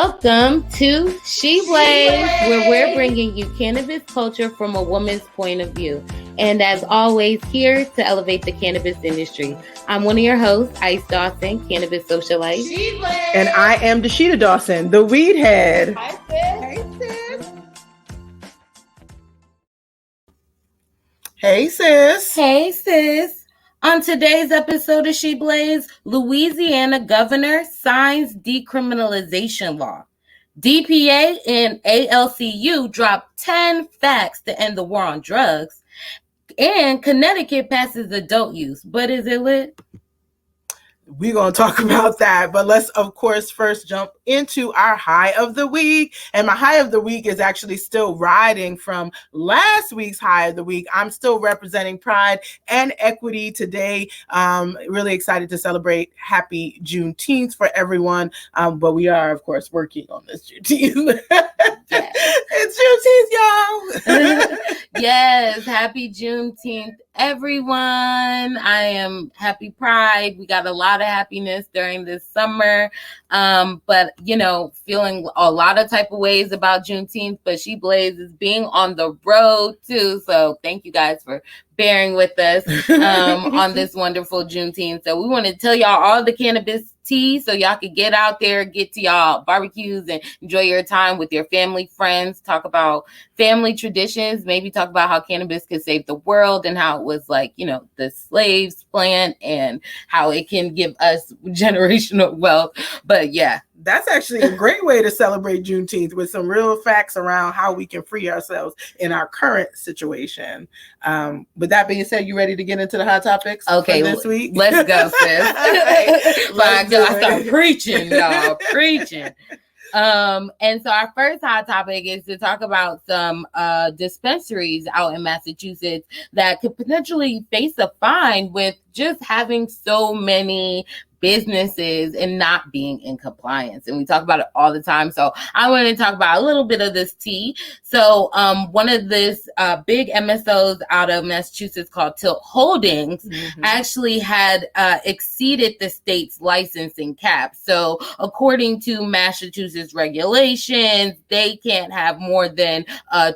Welcome to She Blaze, where we're bringing you cannabis culture from a woman's point of view. And as always, here to elevate the cannabis industry. I'm one of your hosts, Ice Dawson, Cannabis Socialite. She Blaze. And I am Dasheeda Dawson, the WeedHead. Hi, sis. Hey, sis. Hey, sis. Hey, sis. On today's episode of She Blaze, Louisiana governor signs decriminalization law. DPA and ACLU drop 10 facts to end the war on drugs. And Connecticut passes adult use. But is it lit? We're going to talk about that. But let's, of course, first jump into our high of the week. And my high of the week is actually still riding from last week's high of the week. I'm still representing pride and equity today. Really excited to celebrate happy Juneteenth for everyone. But we are, of course, working on this Juneteenth. Yes. It's Juneteenth, y'all. Yes, happy Juneteenth, everyone. I am happy Pride. We got a lot of happiness during this summer. But, feeling a lot of type of ways about Juneteenth, but She Blaze is being on the road too. So thank you guys for bearing with us on this wonderful Juneteenth. So we want to tell y'all all the cannabis tea so y'all can get out there, get to y'all barbecues and enjoy your time with your family, friends, talk about family traditions, maybe talk about how cannabis could save the world and how it was like, the slaves plant and how it can give us generational wealth. But yeah. That's actually a great way to celebrate Juneteenth with some real facts around how we can free ourselves in our current situation. With that being said, you ready to get into the hot topics okay, for this week? Let's go, sis. Right, I start preaching, y'all, preaching. And so our first hot topic is to talk about some dispensaries out in Massachusetts that could potentially face a fine with just having so many businesses and not being in compliance. And we talk about it all the time. So I want to talk about a little bit of this tea. So one of this big MSOs out of Massachusetts called Tilt Holdings actually had exceeded the state's licensing cap. So according to Massachusetts regulations, they can't have more than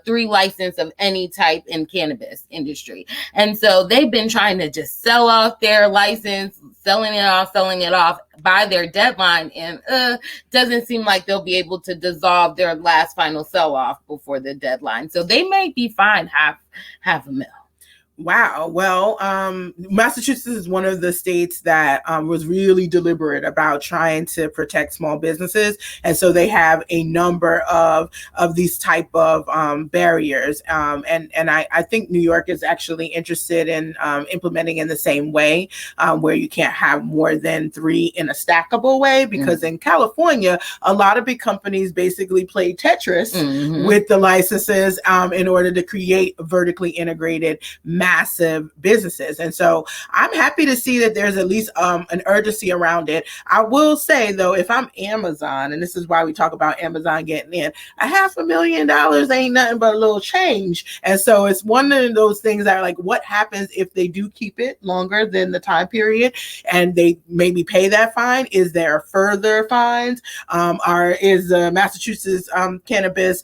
3 licenses of any type in cannabis industry. And so they've been trying to just sell off their license, selling it off by their deadline, and doesn't seem like they'll be able to dissolve their last final sell-off before the deadline. So they may be fined half $1 million. Wow. Well, Massachusetts is one of the states that was really deliberate about trying to protect small businesses. And so they have a number of these type of barriers. And I think New York is actually interested in implementing in the same way, where you can't have more than 3 in a stackable way, because in California, a lot of big companies basically play Tetris with the licenses in order to create vertically integrated massive businesses. And so I'm happy to see that there's at least an urgency around it. I will say, though, if I'm Amazon, and this is why we talk about Amazon getting in, $500,000 ain't nothing but a little change. And so it's one of those things that are like, what happens if they do keep it longer than the time period and they maybe pay that fine? Is there further fines? Is the Massachusetts Cannabis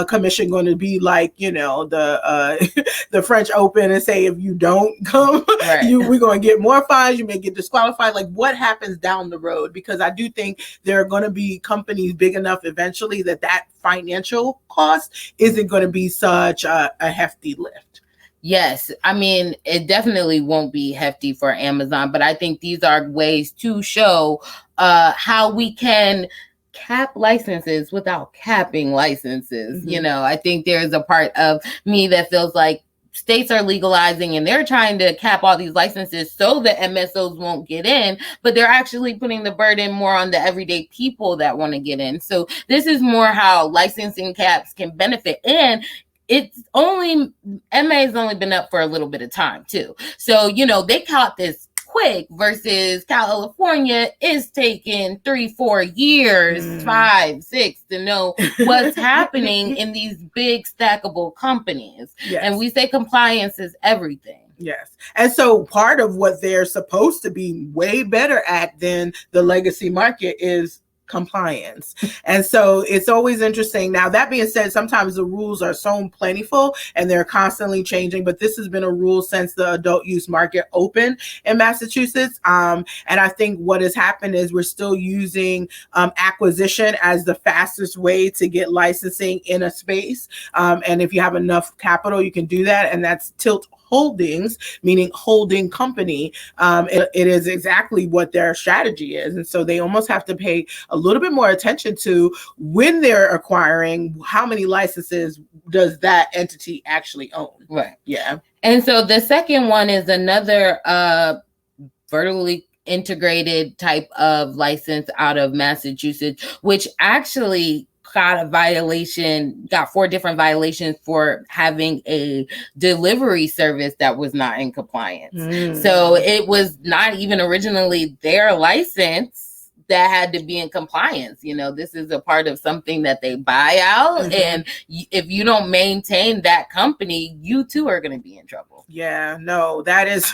Commission going to be like, the French Open and say, if you don't come, we're going to get more fines, you may get disqualified? Like, what happens down the road? Because I do think there are going to be companies big enough eventually that financial cost isn't going to be such a hefty lift. Yes, I mean, it definitely won't be hefty for Amazon, but I think these are ways to show how we can cap licenses without capping licenses. I think there's a part of me that feels like states are legalizing and they're trying to cap all these licenses so the MSOs won't get in, but they're actually putting the burden more on the everyday people that want to get in. So this is more how licensing caps can benefit. And MA has only been up for a little bit of time too. So, they caught this quick versus California is taking 3-4 years, 5-6 to know what's happening in these big stackable companies. Yes. And we say compliance is everything. Yes. And so part of what they're supposed to be way better at than the legacy market is compliance. And so it's always interesting. Now, that being said, sometimes the rules are so plentiful and they're constantly changing, but this has been a rule since the adult use market opened in Massachusetts. And I think what has happened is we're still using acquisition as the fastest way to get licensing in a space. And if you have enough capital, you can do that. And that's Tilt Holdings, meaning holding company. It is exactly what their strategy is. And so they almost have to pay a little bit more attention to when they're acquiring, how many licenses does that entity actually own? Right. Yeah. And so the second one is another vertically integrated type of license out of Massachusetts, which actually got 4 different violations for having a delivery service that was not in compliance. So it was not even originally their license that had to be in compliance. This is a part of something that they buy out. And if you don't maintain that company, you too are going to be in trouble. Yeah, no, that is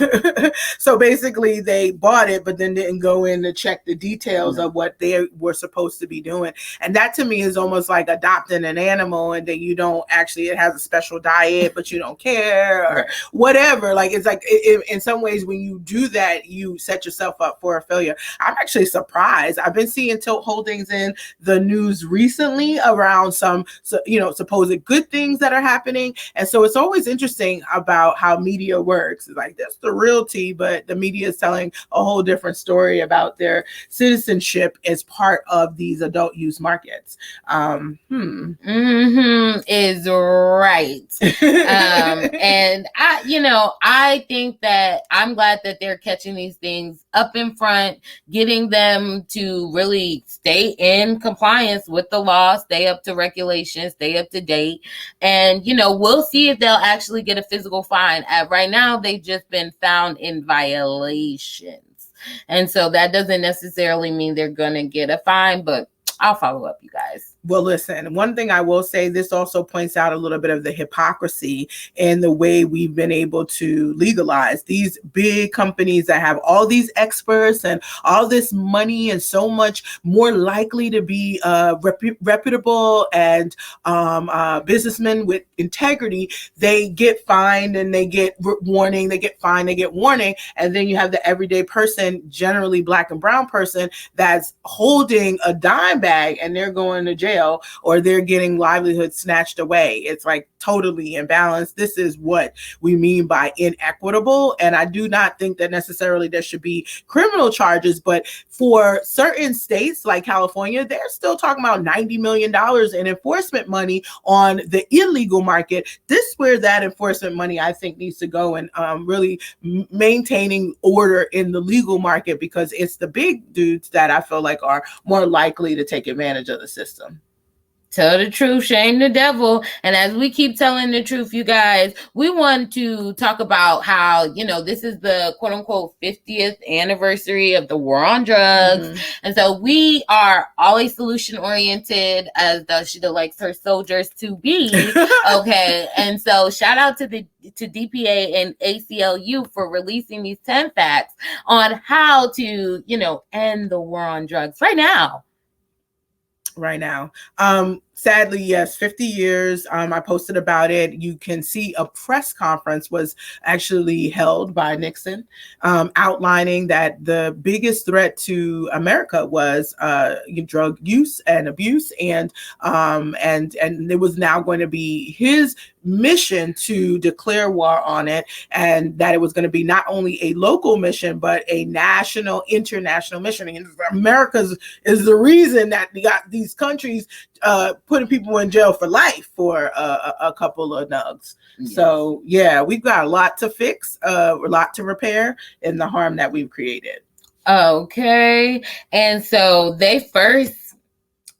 so basically they bought it, but then didn't go in to check the details of what they were supposed to be doing. And that to me is almost like adopting an animal and then you don't actually, it has a special diet, but you don't care or whatever. Like, it's like in some ways when you do that, you set yourself up for a failure. I'm actually surprised. I've been seeing Tilt Holdings in the news recently around some, supposed good things that are happening. And so it's always interesting about how media works. It's like, that's the real tea, but the media is telling a whole different story about their citizenship as part of these adult use markets. Is right. And I think that I'm glad that they're catching these things up in front, getting them to really stay in compliance with the law, stay up to regulations, stay up to date. And, we'll see if they'll actually get a physical fine. Right now, they've just been found in violations. And so that doesn't necessarily mean they're going to get a fine, but I'll follow up, you guys. Well, listen, one thing I will say, this also points out a little bit of the hypocrisy in the way we've been able to legalize these big companies that have all these experts and all this money and so much more likely to be reputable and businessmen with integrity. They get fined and they get warning, they get fined, they get warning. And then you have the everyday person, generally Black and brown person, that's holding a dime bag and they're going to jail or they're getting livelihood snatched away. It's like totally imbalanced. This is what we mean by inequitable. And I do not think that necessarily there should be criminal charges, but for certain states like California, they're still talking about $90 million in enforcement money on the illegal market. This is where that enforcement money, I think, needs to go and really maintaining order in the legal market, because it's the big dudes that I feel like are more likely to take advantage of the system. Tell the truth, shame the devil. And as we keep telling the truth, you guys, we want to talk about how, this is the quote unquote 50th anniversary of the war on drugs. And so we are always solution oriented, as Dasheeda likes her soldiers to be. Okay. And so shout out to DPA and ACLU for releasing these 10 facts on how to, end the war on drugs right now. Sadly, yes, 50 years. I posted about it. You can see a press conference was actually held by Nixon, outlining that the biggest threat to America was drug use and abuse, and it was now going to be his mission to declare war on it, and that it was going to be not only a local mission but a national, international mission. And America's is the reason that we got these countries putting people in jail for life for a couple of nugs. Yes. So yeah, we've got a lot to fix, a lot to repair in the harm that we've created. Okay. And so they first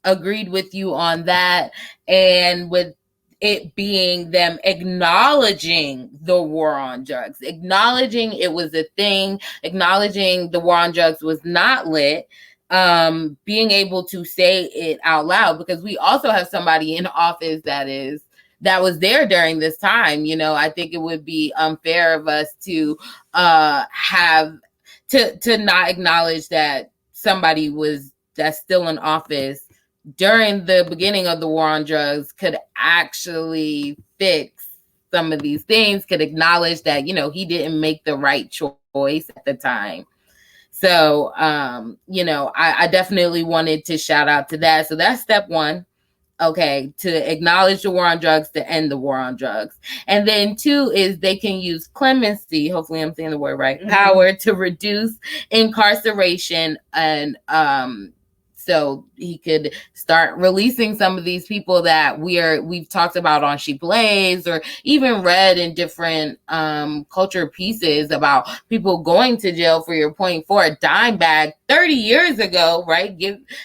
agreed with you on that, and with it being them acknowledging the war on drugs, acknowledging it was a thing, acknowledging the war on drugs was not lit. Being able to say it out loud, because we also have somebody in office that was there during this time. I think it would be unfair of us to have to not acknowledge that somebody was that's still in office during the beginning of the war on drugs could actually fix some of these things, could acknowledge that, he didn't make the right choice at the time. So, I definitely wanted to shout out to that. So that's step one. Okay, to acknowledge the war on drugs, to end the war on drugs. And then 2 is they can use clemency, hopefully I'm saying the word right, power to reduce incarceration, and so he could start releasing some of these people that we've talked about on She Blaze, or even read in different culture pieces about people going to jail, for your point, for a dime bag 30 years ago, right?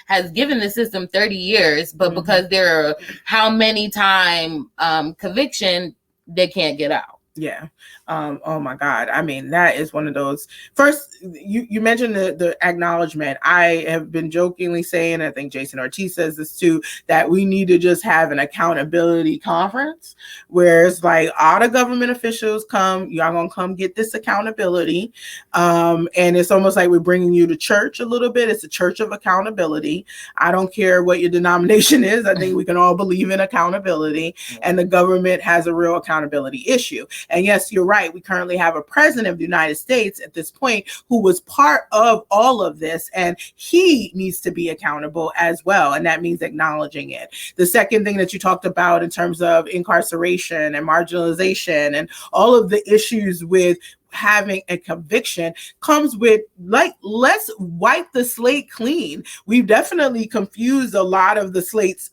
Has given the system 30 years, but because there are how many time conviction, they can't get out. Yeah. Oh my God. I mean, that is one of those. First, you mentioned the acknowledgement. I have been jokingly saying, I think Jason Ortiz says this too, that we need to just have an accountability conference where it's like all the government officials come, y'all gonna come get this accountability. And it's almost like we're bringing you to church a little bit. It's a church of accountability. I don't care what your denomination is. I think we can all believe in accountability, and the government has a real accountability issue. And yes, you're right. We currently have a president of the United States at this point who was part of all of this, and he needs to be accountable as well. And that means acknowledging it. The second thing that you talked about in terms of incarceration and marginalization and all of the issues with having a conviction comes with, like, let's wipe the slate clean. We've definitely confused a lot of the slates.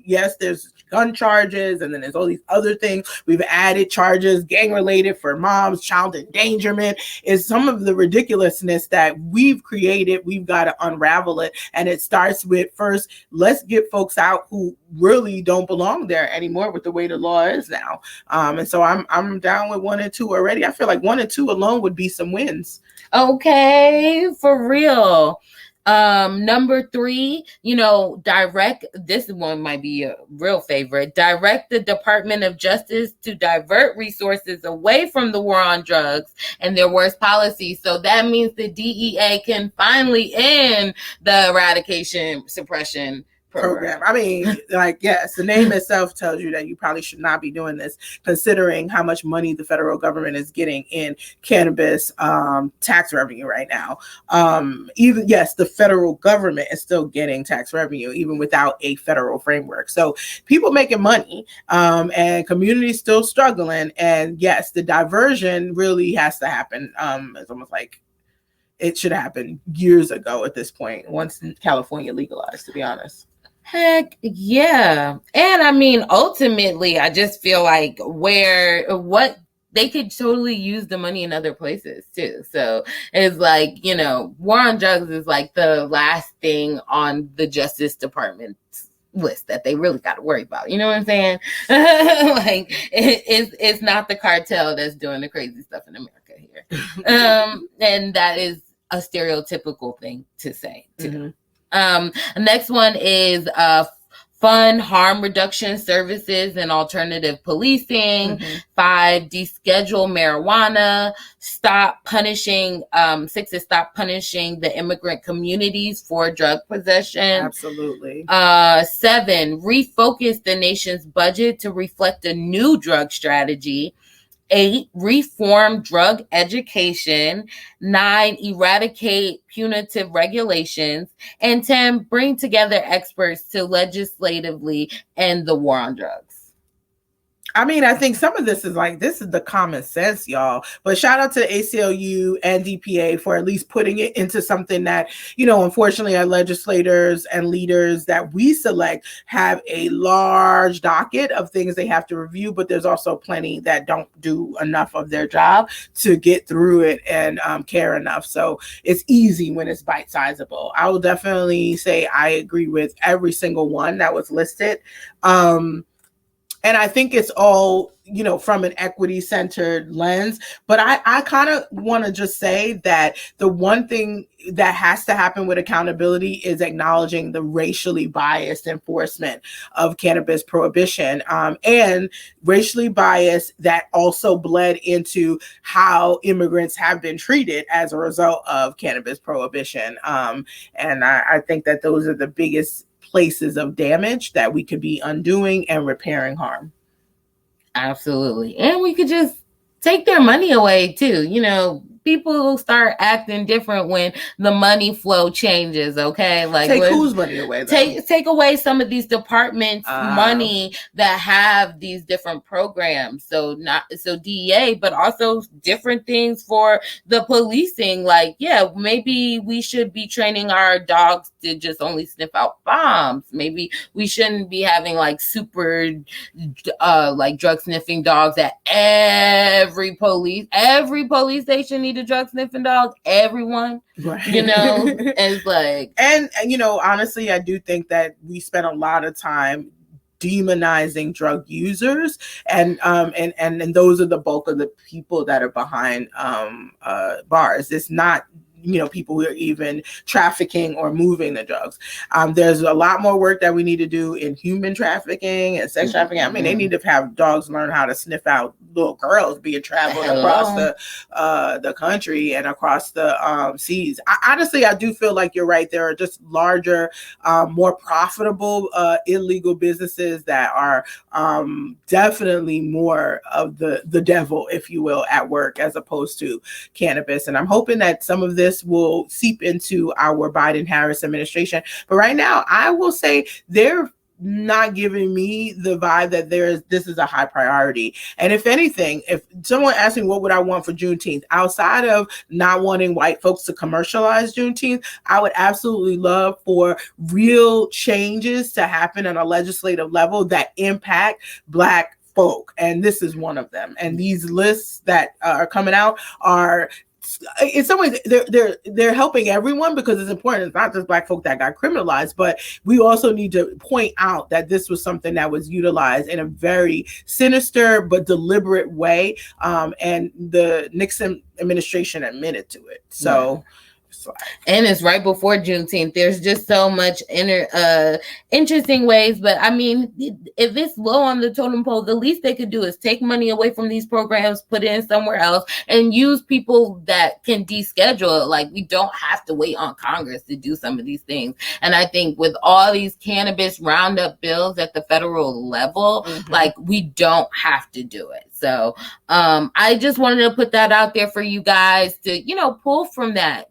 Yes, there's gun charges, and then there's all these other things. We've added charges, gang related, for moms, child endangerment. Is some of the ridiculousness that we've created. We've got to unravel it. And it starts with, first, let's get folks out who really don't belong there anymore with the way the law is now. And so I'm down with 1 and 2 already. I feel like 1 and 2 alone would be some wins. Okay, for real. Number 3, direct, this one might be a real favorite, direct the Department of Justice to divert resources away from the war on drugs and their worst policies. So that means the DEA can finally end the eradication suppression program. I mean, like, yes, the name itself tells you that you probably should not be doing this, considering how much money the federal government is getting in cannabis tax revenue right now. Even, yes, the federal government is still getting tax revenue even without a federal framework. So people making money, and communities still struggling. And yes, the diversion really has to happen. It's almost like it should happen years ago at this point, once California legalized, to be honest. Heck yeah. And I mean, ultimately, I just feel like what they could totally use the money in other places too. So it's like, war on drugs is like the last thing on the Justice Department's list that they really got to worry about. You know what I'm saying? Like, it's not the cartel that's doing the crazy stuff in America here. And that is a stereotypical thing to say too. Next one is fund harm reduction services and alternative policing. 5, deschedule marijuana. 6 is stop punishing the immigrant communities for drug possession. Absolutely. 7, refocus the nation's budget to reflect a new drug strategy. 8, reform drug education. 9, eradicate punitive regulations. And 10, bring together experts to legislatively end the war on drugs. I mean, I think some of this is the common sense, y'all. But shout out to the ACLU and DPA for at least putting it into something that, unfortunately, our legislators and leaders that we select have a large docket of things they have to review. But there's also plenty that don't do enough of their job to get through it and care enough. So it's easy when it's bite-sizable. I will definitely say I agree with every single one that was listed. And I think it's all, from an equity centered lens. But I kind of want to just say that the one thing that has to happen with accountability is acknowledging the racially biased enforcement of cannabis prohibition, and racially biased that also bled into how immigrants have been treated as a result of cannabis prohibition. And I think that those are the biggest places of damage that we could be undoing and repairing harm. Absolutely. And we could just take their money away too. People start acting different when the money flow changes. Okay, like take whose money away? Though? Take away some of these departments' money that have these different programs. So DEA, but also different things for the policing. Like, yeah, maybe we should be training our dogs to just only sniff out bombs. Maybe we shouldn't be having like super like drug sniffing dogs at every police station. Need a drug sniffing dog, everyone, right? And it's like, and honestly, I do think that we spent a lot of time demonizing drug users, and those are the bulk of the people that are behind bars. It's not people who are even trafficking or moving the drugs. There's a lot more work that we need to do in human trafficking and sex trafficking. I mean, they need to have dogs learn how to sniff out little girls being traveled across the country and across the seas. Honestly, I do feel like you're right. There are just larger, more profitable illegal businesses that are definitely more of the devil, if you will, at work as opposed to cannabis. And I'm hoping that some of this will seep into our Biden-Harris administration. But right now, I will say they're not giving me the vibe that this is a high priority. And if anything, if someone asked me what would I want for Juneteenth, outside of not wanting white folks to commercialize Juneteenth, I would absolutely love for real changes to happen on a legislative level that impact Black folk. And this is one of them. And these lists that are coming out are, in some ways, they're helping everyone because it's important. It's not just Black folk that got criminalized, but we also need to point out that this was something that was utilized in a very sinister but deliberate way, and the Nixon administration admitted to it. So. Yeah. And it's right before Juneteenth. There's just so much interesting ways. But I mean, if it's low on the totem pole, the least they could do is take money away from these programs, put it in somewhere else, and use people that can deschedule it. Like, we don't have to wait on Congress to do some of these things. And I think with all these cannabis roundup bills at the federal level, like, we don't have to do it. So I just wanted to put that out there for you guys to, pull from that.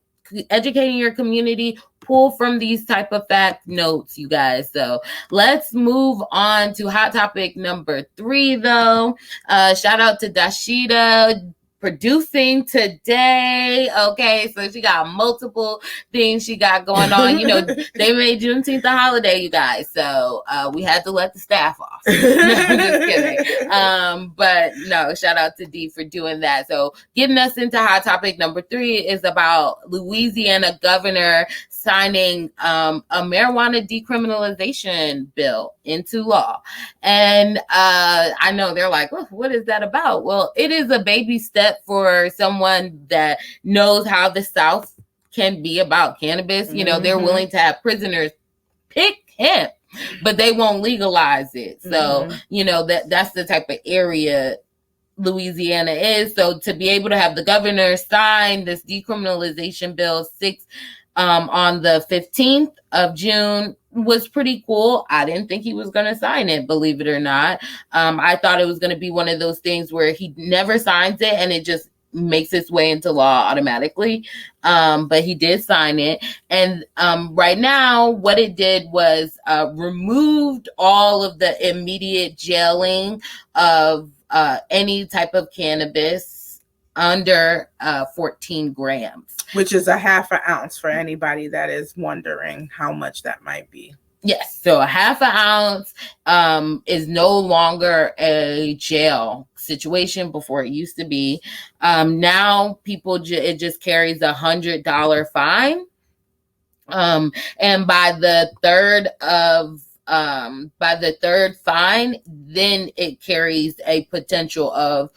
Educating your community, pull from these type of fact notes, you guys. So let's move on to hot topic number 3, though. Shout out to Dasheeda producing today. Okay, so she got multiple things she got going on. They made Juneteenth a holiday, you guys. So we had to let the staff off. No, I'm just kidding. But no, shout out to Dee for doing that. So getting us into hot topic number 3 is about Louisiana governor signing a marijuana decriminalization bill into law. And I know they're like, what is that about? Well, it is a baby step for someone that knows how the South can be about cannabis. They're willing to have prisoners pick hemp, but they won't legalize it. So, that's the type of area Louisiana is. So to be able to have the governor sign this decriminalization bill on the 15th of June was pretty cool. I didn't think he was going to sign it, believe it or not. I thought it was going to be one of those things where he never signs it and it just makes its way into law automatically. But he did sign it. And right now, what it did was removed all of the immediate jailing of any type of cannabis under 14 grams. Which is a half an ounce for anybody that is wondering how much that might be. Yes. So a half an ounce is no longer a jail situation before it used to be. Now people, it just carries $100 fine. And by the 3rd of by the third fine, then it carries a potential of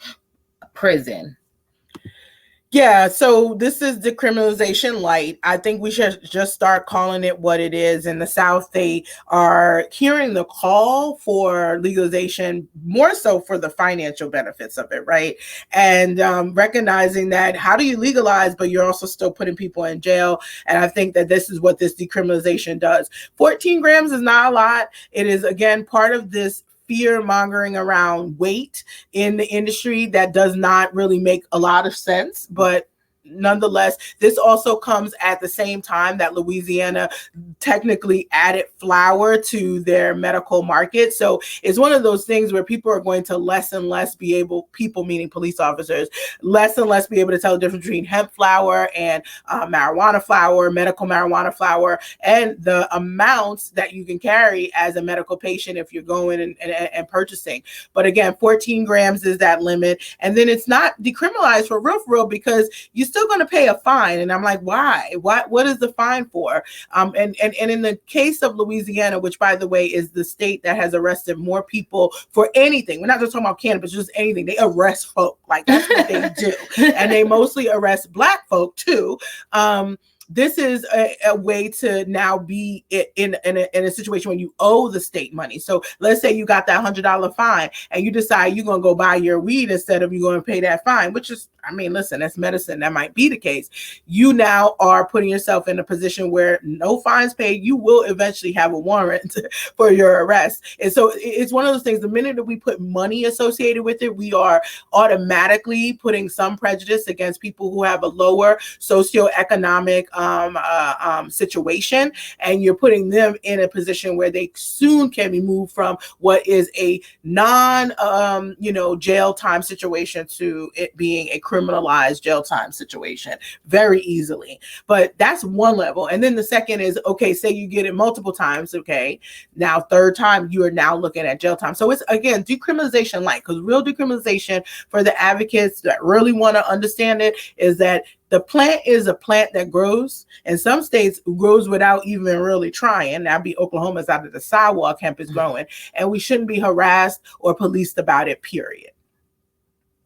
prison. Yeah, so this is decriminalization light. I think we should just start calling it what it is. In the South, they are hearing the call for legalization more so for the financial benefits of it, right? And recognizing that how do you legalize, but you're also still putting people in jail. And I think that this is what this decriminalization does. 14 grams is not a lot. It is, again, part of this fear mongering around weight in the industry that does not really make a lot of sense, but nonetheless, this also comes at the same time that Louisiana technically added flour to their medical market. So it's one of those things where people are going to less and less be able, people meaning police officers, less and less be able to tell the difference between hemp flour and marijuana flour, medical marijuana flour, and the amounts that you can carry as a medical patient if you're going and purchasing. But again, 14 grams is that limit. And then it's not decriminalized for real because you still going to pay a fine. And I'm like, why? What is the fine for? And in the case of Louisiana, which by the way is the state that has arrested more people for anything, we're not just talking about cannabis, just anything. They arrest folk. Like that's what they do. And they mostly arrest Black folk too. This is a way to now be in a situation when you owe the state money. So let's say you got that $100 fine and you decide you're going to go buy your weed instead of you going to pay that fine, which is, I mean, listen, that's medicine. That might be the case. You now are putting yourself in a position where no fines paid. You will eventually have a warrant for your arrest. And so it's one of those things, the minute that we put money associated with it, we are automatically putting some prejudice against people who have a lower socioeconomic situation. And you're putting them in a position where they soon can be moved from what is a jail time situation to it being a criminalized jail time situation very easily. But that's one level. And then the second is, okay, say you get it multiple times. Okay. Now, third time, you are now looking at jail time. So it's, again, decriminalization light, because real decriminalization for the advocates that really want to understand it is that the plant is a plant that grows. In some states, grows without even really trying. That'd be Oklahoma's out of the sidewalk, hemp is growing. And we shouldn't be harassed or policed about it, period.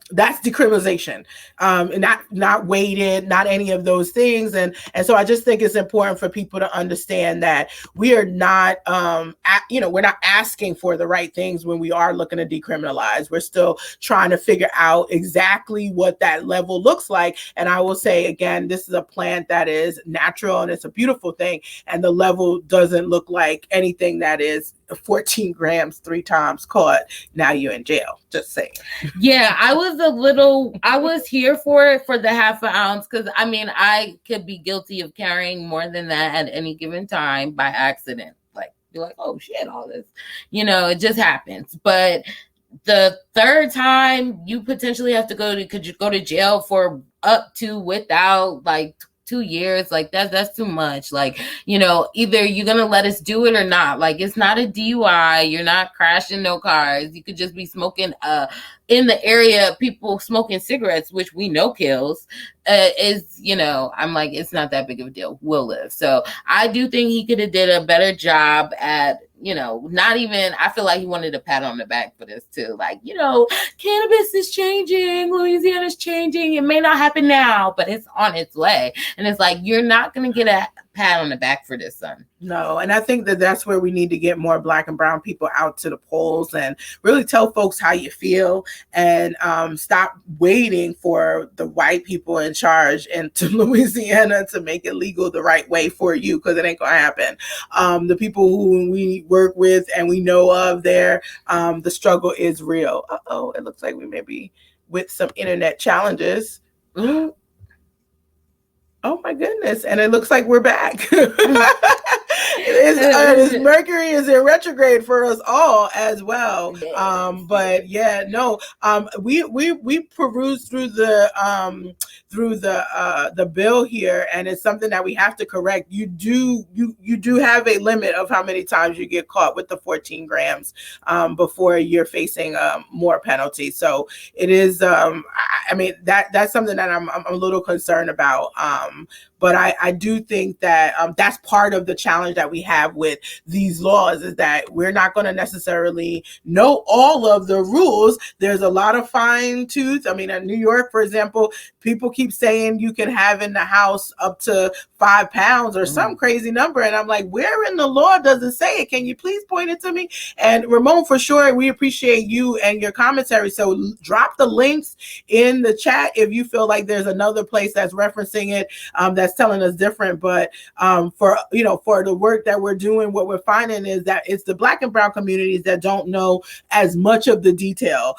That's decriminalization, not weighted, not any of those things. And so I just think it's important for people to understand that we are not, we're not asking for the right things when we are looking to decriminalize. We're still trying to figure out exactly what that level looks like. And I will say, again, this is a plant that is natural and it's a beautiful thing. And the level doesn't look like anything that is 14 grams 3 times caught. Now you're in jail. Just saying. Yeah, I was here for it for the half an ounce because I mean I could be guilty of carrying more than that at any given time by accident. Like you're like, oh shit, all this, it just happens. But the third time you potentially have to could you go to jail for up to without like 2 years, like that's too much. Like, either you're gonna let us do it or not. Like, it's not a DUI, you're not crashing no cars, you could just be smoking in the area, people smoking cigarettes, which we know kills. I'm like, it's not that big of a deal, we'll live. So I do think he could have did a better job at not even, I feel like he wanted a pat on the back for this too. Like, cannabis is changing, Louisiana's changing. It may not happen now, but it's on its way. And it's like, you're not going to get a pat on the back for this, son. No, and I think that that's where we need to get more Black and brown people out to the polls and really tell folks how you feel and stop waiting for the white people in charge and to Louisiana to make it legal the right way for you, because it ain't going to happen. The people who we work with and we know of there, the struggle is real. Uh-oh, it looks like we may be with some internet challenges. Ooh. Oh my goodness. And it looks like we're back. Mercury is in retrograde for us all as well. But yeah, no, we perused through the bill here, and it's something that we have to correct. You do have a limit of how many times you get caught with the 14 grams before you're facing more penalty. So it is, that's something that I'm a little concerned about. But I do think that that's part of the challenge that we have with these laws, is that we're not going to necessarily know all of the rules. There's a lot of fine tooth. I mean, in New York, for example, people keep saying you can have in the house up to 5 pounds or some crazy number. And I'm like, where in the law does it say it? Can you please point it to me? And Ramon, for sure, we appreciate you and your commentary. So drop the links in the chat if you feel like there's another place that's referencing it, that's telling us different. But for the work that we're doing, what we're finding is that it's the Black and brown communities that don't know as much of the detail.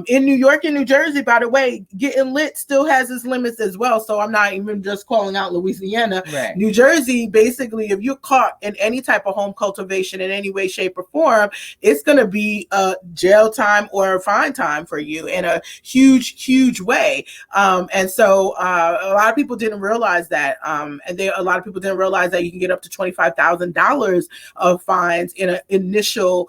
In New York and New Jersey, by the way, getting lit still has its limits as well. So I'm not even just calling out Louisiana. Right. New Jersey, basically, if you're caught in any type of home cultivation in any way, shape, or form, it's going to be jail time or fine time for you in a huge way. And so a lot of people didn't realize that. A lot of people didn't realize that you can get up to $25,000 of fines in an initial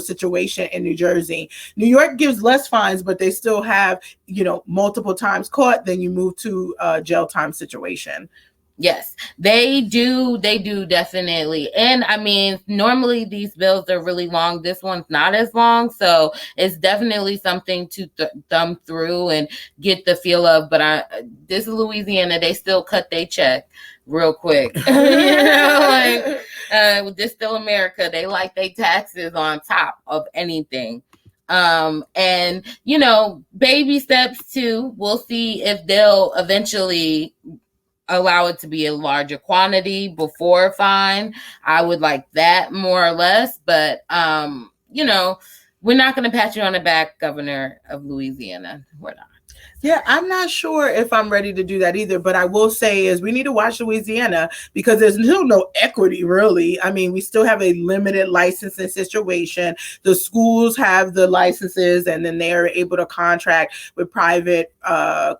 situation in New Jersey. New York gives less fines, but they still have, multiple times caught, then you move to a jail time situation. Yes, they do definitely. And I mean, normally these bills are really long. This one's not as long, so it's definitely something to thumb through and get the feel of. But this is Louisiana, they still cut their check real quick. This still America. They like their taxes on top of anything. And baby steps too. We'll see if they'll eventually allow it to be a larger quantity before fine. I would like that more or less, but we're not going to pat you on the back, Governor of Louisiana. We're not. Yeah, I'm not sure if I'm ready to do that either, but I will say is we need to watch Louisiana because there's still no equity, really. I mean, we still have a limited licensing situation. The schools have the licenses, and then they are able to contract with private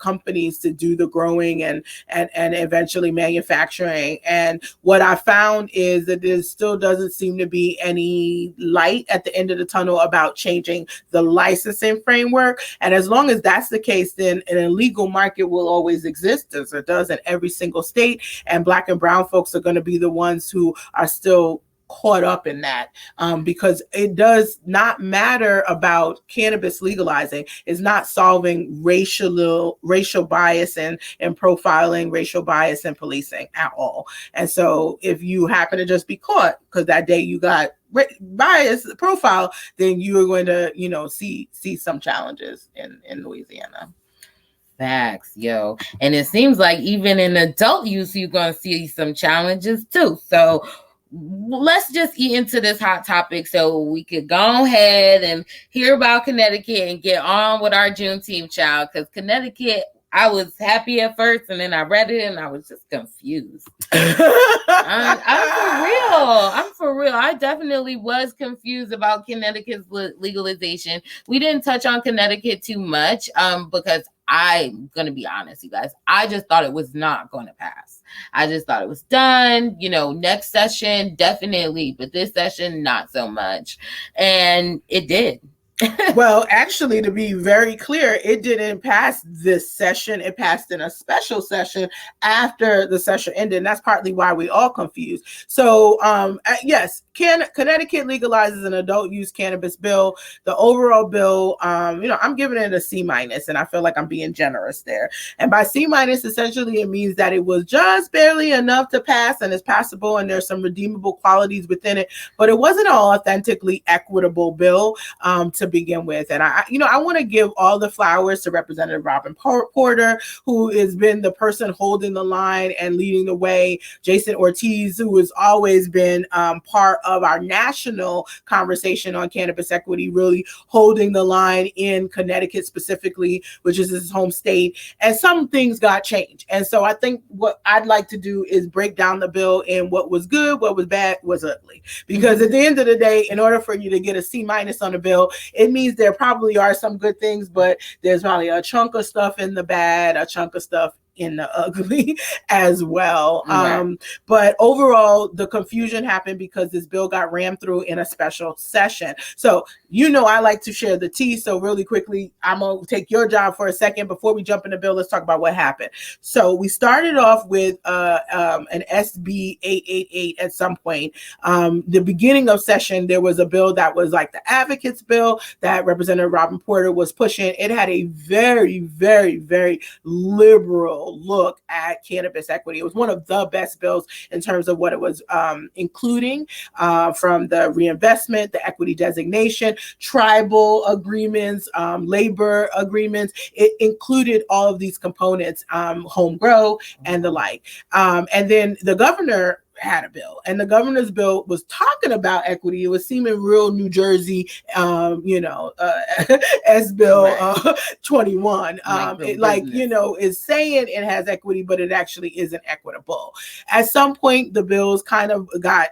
companies to do the growing and eventually manufacturing. And what I found is that there still doesn't seem to be any light at the end of the tunnel about changing the licensing framework. And as long as that's the case, then an illegal market will always exist, as it does in every single state. And Black and brown folks are going to be the ones who are still caught up in that, because it does not matter about cannabis legalizing. It's not solving racial bias and profiling, racial bias and policing at all. And so if you happen to just be caught because that day you got bias profile, then you are going to see some challenges in Louisiana. Facts, yo. And it seems like even in adult use, you're going to see some challenges too. So let's just get into this hot topic so we could go ahead and hear about Connecticut and get on with our Juneteenth, child. Because Connecticut, I was happy at first, and then I read it and I was just confused. I'm for real. I definitely was confused about Connecticut's legalization. We didn't touch on Connecticut too much because I'm going to be honest, you guys. I just thought it was not going to pass. I just thought it was done. Next session, definitely. But this session, not so much. And it did. Well, actually, to be very clear, it didn't pass this session. It passed in a special session after the session ended. And that's partly why we all confused. So, yes, Connecticut legalizes an adult use cannabis bill. The overall bill, I'm giving it a C-, and I feel like I'm being generous there. And by C-, essentially, it means that it was just barely enough to pass and it's passable, and there's some redeemable qualities within it. But it wasn't an authentically equitable bill to begin with. And I want to give all the flowers to Representative Robin Porter, who has been the person holding the line and leading the way. Jason Ortiz, who has always been part of our national conversation on cannabis equity, really holding the line in Connecticut specifically, which is his home state. And some things got changed. And so I think what I'd like to do is break down the bill in what was good, what was bad, was ugly. Because at the end of the day, in order for you to get a C- on the bill, it means there probably are some good things, but there's probably a chunk of stuff in the bad, a chunk of stuff in the ugly as well. Right. But overall, the confusion happened because this bill got rammed through in a special session. So, I like to share the tea. So really quickly, I'm going to take your job for a second. Before we jump in the bill, let's talk about what happened. So we started off with an SB 888 at some point. The beginning of session, there was a bill that was like the advocates bill that Representative Robin Porter was pushing. It had a very, very, very liberal look at cannabis equity. It was one of the best bills in terms of what it was including, from the reinvestment, the equity designation, tribal agreements, labor agreements. It included all of these components, home grow and the like. And then the governor had a bill, and the governor's bill was talking about equity. It was seeming real New Jersey, S Bill 21. Is saying it has equity, but it actually isn't equitable. At some point, the bills kind of got,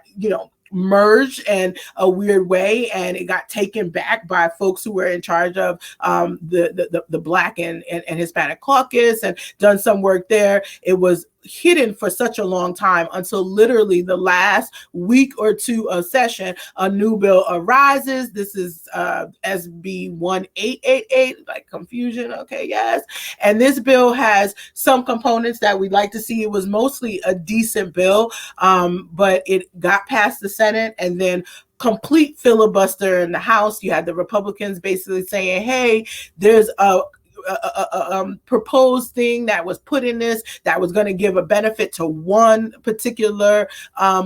merged in a weird way, and it got taken back by folks who were in charge of the Black and Hispanic caucus, and done some work there. It was hidden for such a long time until literally the last week or two of session. A new bill arises. This is SB 1888, like confusion. Okay, yes. And this bill has some components that we'd like to see. It was mostly a decent bill, but it got past the Senate, and then complete filibuster in the House. You had the Republicans basically saying, hey, there's a proposed thing that was put in this that was going to give a benefit to one particular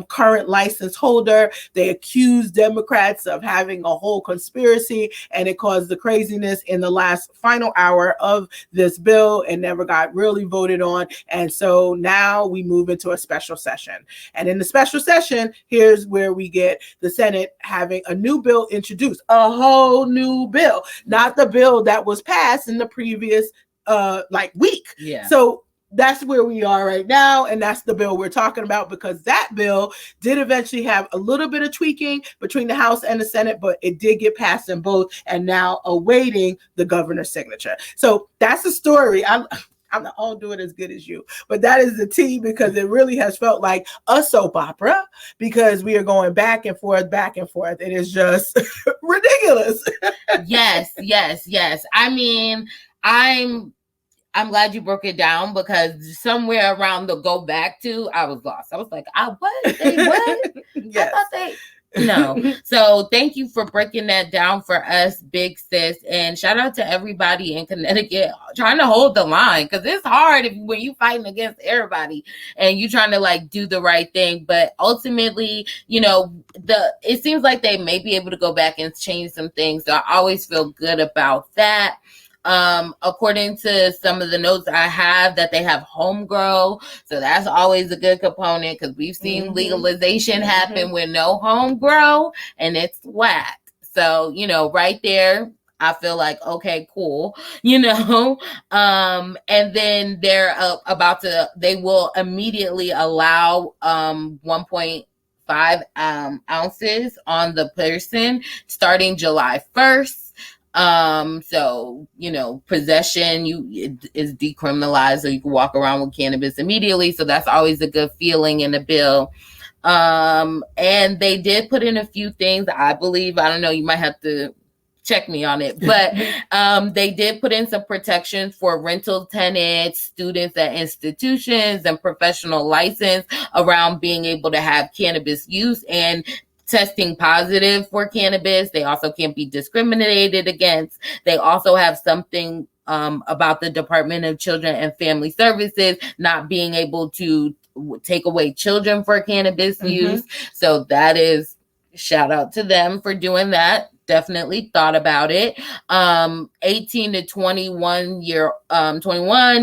current license holder. They accused Democrats of having a whole conspiracy, and it caused the craziness in the last final hour of this bill and never got really voted on. And so now we move into a special session. And in the special session, here's where we get the Senate having a new bill introduced, a whole new bill, not the bill that was passed in the previous week. Yeah. So that's where we are right now, and that's the bill we're talking about, because that bill did eventually have a little bit of tweaking between the House and the Senate, but it did get passed in both, and now awaiting the governor's signature. So that's the story. I'm not all doing as good as you, but that is the tea, because it really has felt like a soap opera, because we are going back and forth. It is just ridiculous. Yes. I mean, I'm glad you broke it down, because somewhere around the go back to, I was lost. I was like, what? They what? Yes. I thought they... No. So thank you for breaking that down for us, big sis. And shout out to everybody in Connecticut trying to hold the line, because it's hard when you fighting against everybody and you trying to do the right thing. But ultimately, it seems like they may be able to go back and change some things. So I always feel good about that. According to some of the notes I have, that they have home grow. So that's always a good component, because we've seen legalization happen with no home grow, and it's whack. So, right there, I feel like, okay, cool, and then they're they will immediately allow 1.5 ounces on the person starting July 1st. So, possession is decriminalized, so you can walk around with cannabis immediately. So that's always a good feeling in the bill. And they did put in a few things, I believe. I don't know, you might have to check me on it, but they did put in some protections for rental tenants, students at institutions, and professional license around being able to have cannabis use and testing positive for cannabis. They also can't be discriminated against. They also have something about the Department of Children and Family Services not being able to take away children for cannabis use. So that is, shout out to them for doing that. Definitely thought about it. 18 to 21,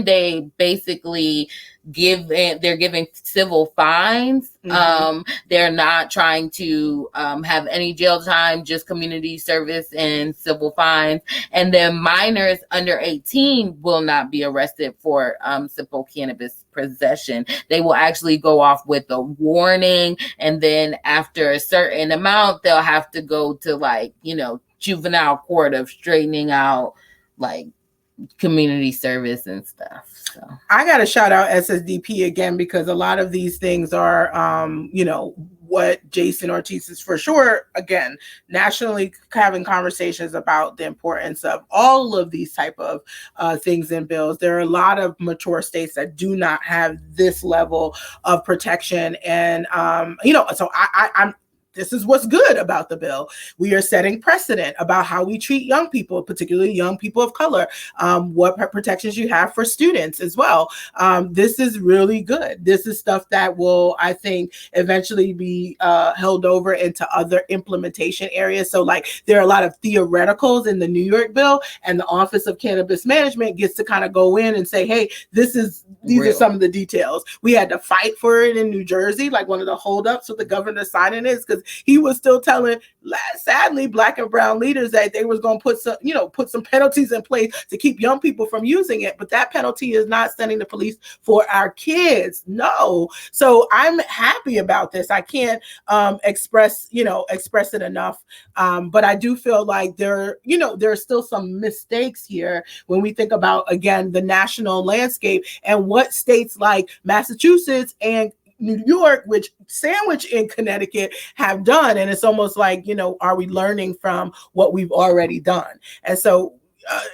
they basically they're giving civil fines. They're not trying to have any jail time, just community service and civil fines. And then minors under 18 will not be arrested for simple cannabis possession. They will actually go off with a warning, and then after a certain amount, they'll have to go to juvenile court of straightening out community service and stuff. So I got to shout out SSDP again, because a lot of these things are, what Jason Ortiz is for sure, again, nationally having conversations about the importance of all of these type of things in bills. There are a lot of mature states that do not have this level of protection. And, so I'm this is what's good about the bill. We are setting precedent about how we treat young people, particularly young people of color, what protections you have for students as well. This is really good. This is stuff that will, I think, eventually be held over into other implementation areas. So like there are a lot of theoreticals in the New York bill, and the Office of Cannabis Management gets to kind of go in and say, hey, these are some of the details. We had to fight for it in New Jersey. Like one of the holdups with the governor signing is because he was still telling, sadly, Black and brown leaders that they was going to put some penalties in place to keep young people from using it. But that penalty is not sending the police for our kids. No. So I'm happy about this. I can't express it enough. But I do feel like there are still some mistakes here when we think about, again, the national landscape and what states like Massachusetts and New York, which sandwich in Connecticut, have done. And it's almost like, are we learning from what we've already done? And so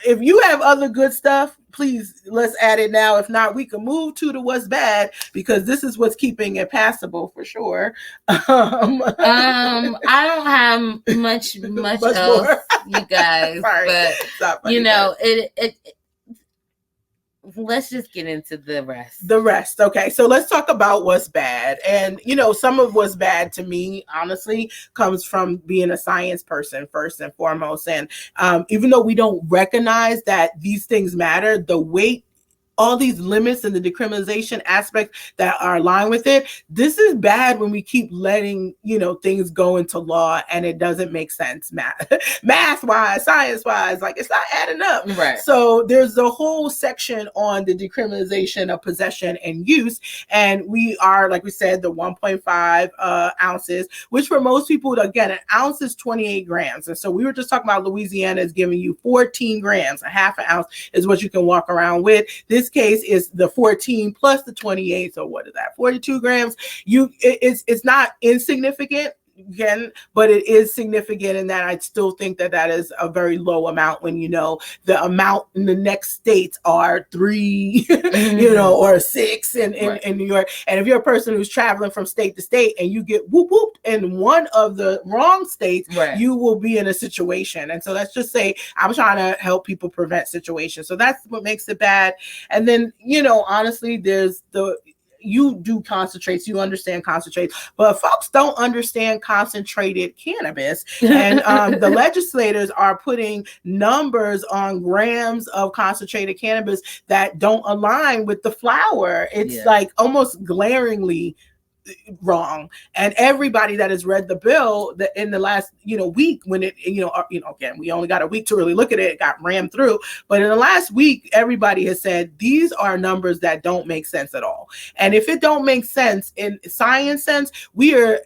if you have other good stuff, please, let's add it now. If not, we can move to the what's bad, because this is what's keeping it passable for sure. I don't have much else, more. You guys. Sorry. But it let's just get into the rest. Okay, so let's talk about what's bad. And some of what's bad to me, honestly, comes from being a science person first and foremost. And even though we don't recognize that these things matter, the weight, all these limits and the decriminalization aspects that are aligned with it, this is bad when we keep letting things go into law and it doesn't make sense math wise, science wise, like it's not adding up. Right. So there's a whole section on the decriminalization of possession and use, and we are, like we said, the 1.5 ounces, which for most people, again, an ounce is 28 grams. And so we were just talking about Louisiana is giving you 14 grams, a half an ounce is what you can walk around with. This case is the 14 plus the 28, so what is that, 42 grams? It's not insignificant, again, but it is significant in that I still think that is a very low amount when the amount in the next states are 3 or 6 in New York. And if you're a person who's traveling from state to state and you get whooped in one of the wrong states, you will be in a situation. And so let's just say I'm trying to help people prevent situations. So that's what makes it bad. And then honestly, there's you do concentrates, you understand concentrates, but folks don't understand concentrated cannabis. And the legislators are putting numbers on grams of concentrated cannabis that don't align with the flower. It's like almost glaringly wrong. And everybody that has read the bill that in the last week, when it again, we only got a week to really look at it, got rammed through, but in the last week everybody has said these are numbers that don't make sense at all. And if it don't make sense in science sense, we are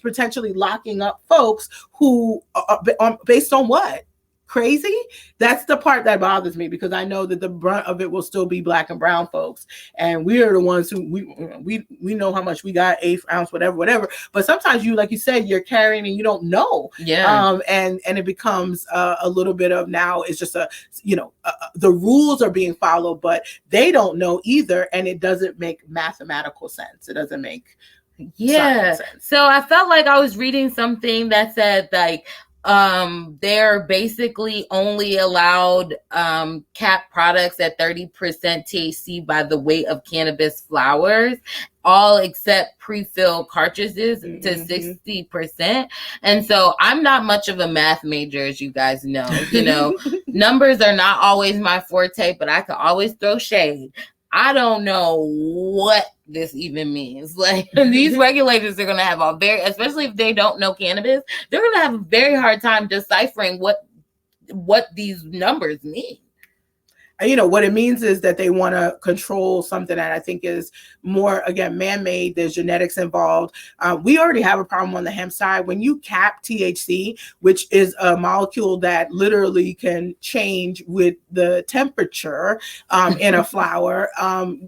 potentially locking up folks who are based on what? Crazy? That's the part that bothers me, because I know that the brunt of it will still be Black and brown folks, and we are the ones who we know how much we got, 1/8 ounce, whatever. But sometimes like you said, you're carrying and you don't know. And it becomes a little bit of, now it's just the rules are being followed, but they don't know either, and it doesn't make mathematical sense. It doesn't make sense. So I felt like I was reading something that said like they're basically only allowed cap products at 30% THC by the weight of cannabis flowers, all except pre-filled cartridges to 60%. And so I'm not much of a math major, as you guys know. Numbers are not always my forte, but I can always throw shade. I don't know what this even means. Like, these regulators are going to have especially if they don't know cannabis, they're going to have a very hard time deciphering what these numbers mean. what it means is that they want to control something that I think is more, again, man-made. There's genetics involved. We already have a problem on the hemp side. When you cap THC, which is a molecule that literally can change with the temperature in a flower,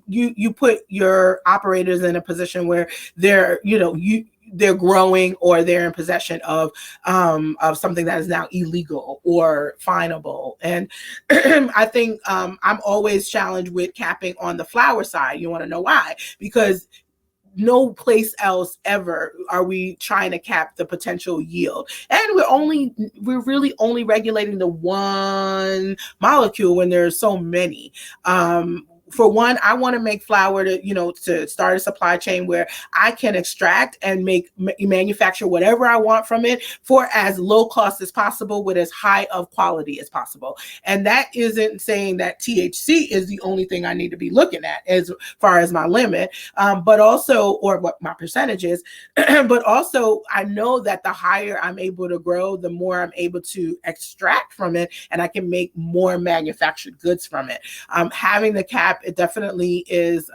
you put your operators in a position where they're growing or they're in possession of something that is now illegal or finable. And I think I'm always challenged with capping on the flower side. You want to know why? Because no place else ever are we trying to cap the potential yield, and we're really only regulating the one molecule when there's so many. For one, I want to make flour to start a supply chain where I can extract and manufacture whatever I want from it for as low cost as possible with as high of quality as possible. And that isn't saying that THC is the only thing I need to be looking at as far as my limit, but also, or what my percentage is, but also I know that the higher I'm able to grow, the more I'm able to extract from it, and I can make more manufactured goods from it. Having the cap, it definitely is,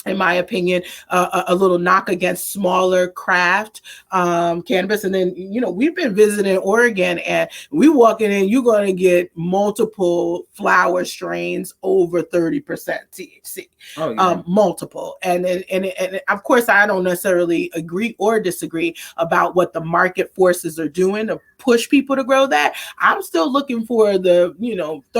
in my opinion, a little knock against smaller craft cannabis. And then, we've been visiting Oregon, and we walking in, you're going to get multiple flower strains over 30% THC. Oh, yeah. Multiple. And of course, I don't necessarily agree or disagree about what the market forces are doing to push people to grow that. I'm still looking for the 13%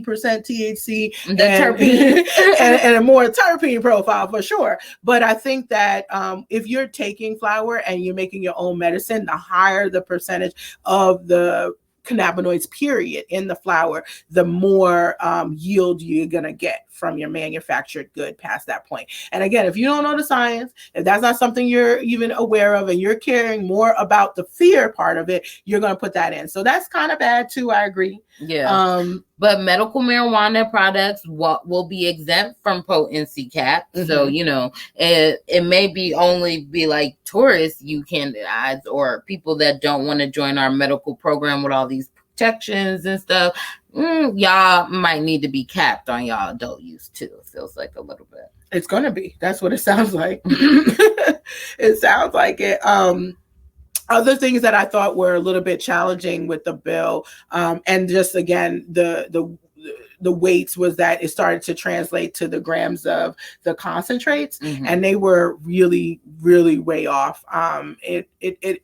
THC and a more terpene profile for sure. But I think that if you're taking flower and you're making your own medicine, the higher the percentage of the cannabinoids period in the flower, the more yield you're gonna get from your manufactured good past that point. And again, if you don't know the science, if that's not something you're even aware of, and you're caring more about the fear part of it, you're gonna put that in. So that's kind of bad too. I agree. Yeah. But medical marijuana products will be exempt from potency cap. Mm-hmm. So, it may be only be like tourists you candidates or people that don't want to join our medical program with all these protections and stuff. Y'all might need to be capped on y'all adult use too. It feels like a little bit. It's going to be. That's what it sounds like. It sounds like it. Other things that I thought were a little bit challenging with the bill, and just again the weights, was that it started to translate to the grams of the concentrates, mm-hmm. and they were really, really way off. It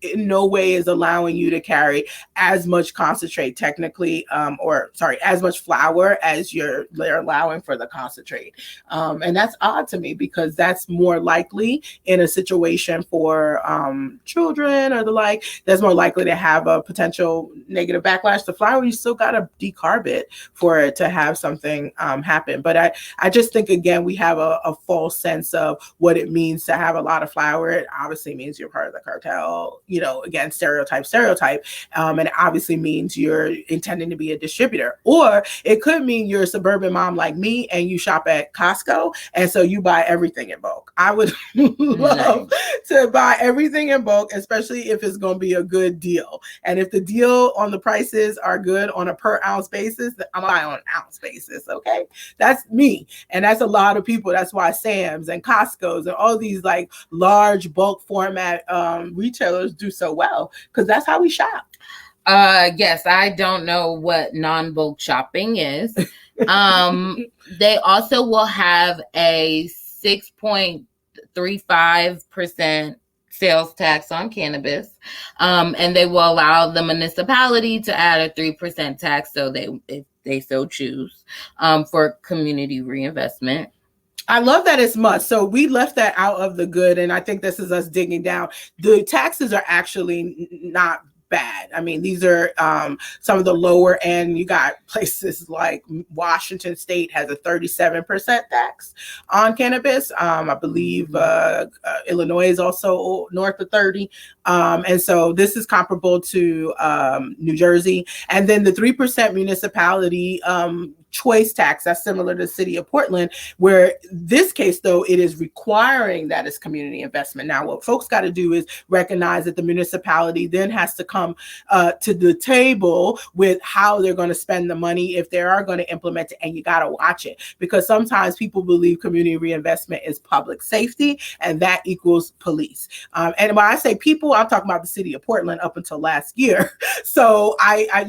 in no way is allowing you to carry as much concentrate technically, as much flour as they're allowing for the concentrate. And that's odd to me, because that's more likely in a situation for children or the like, that's more likely to have a potential negative backlash. The flour, you still got to decarb it for it to have something happen. But I just think, again, we have a false sense of what it means to have a lot of flour. It obviously means you're part of the cartel, again, stereotype. And it obviously means you're intending to be a distributor. Or it could mean you're a suburban mom like me and you shop at Costco, and so you buy everything in bulk. I would love to buy everything in bulk, especially if it's going to be a good deal. And if the deal on the prices are good on a per ounce basis, I'm buying on an ounce basis. Okay. That's me. And that's a lot of people. That's why Sam's and Costco's and all these like large bulk format retailers do so well, because that's how we shop. Yes, I don't know what non-bulk shopping is. They also will have a 6.35% sales tax on cannabis, and they will allow the municipality to add a 3% tax, so if they so choose, for community reinvestment. I love that it's must. So we left that out of the good, and I think this is us digging down. The taxes are actually not bad. I mean, these are some of the lower end. You got places like Washington State has a 37% tax on cannabis. I believe Illinois is also north of 30. And so this is comparable to New Jersey. And then the 3% municipality choice tax, that's similar to the city of Portland, where this case, though, it is requiring that it's community investment. Now, what folks got to do is recognize that the municipality then has to come to the table with how they're going to spend the money if they are going to implement it, and you got to watch it, because sometimes people believe community reinvestment is public safety, and that equals police. And when I say people, I'm talking about the city of Portland up until last year. So I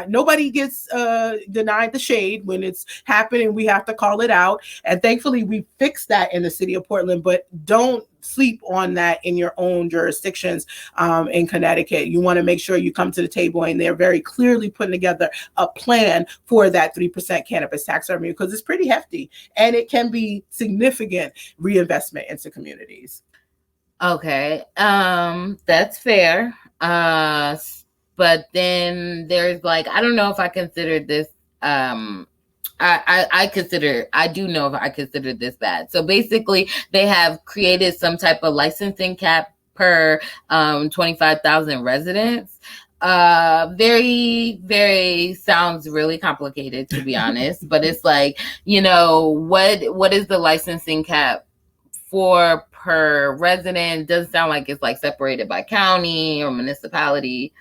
nobody gets denied the shade when it's happening. We have to call it out, and thankfully we fixed that in the city of Portland. But don't sleep on that in your own jurisdictions. In Connecticut, you want to make sure you come to the table, and they're very clearly putting together a plan for that 3% cannabis tax revenue, because it's pretty hefty and it can be significant reinvestment into communities. Okay, that's fair. But then there's like, I don't know if I consider this I do know if I consider this bad. So basically they have created some type of licensing cap per 25,000 residents. Very, very sounds really complicated, to be honest, but it's like, what is the licensing cap for per resident? Doesn't sound like it's like separated by county or municipality.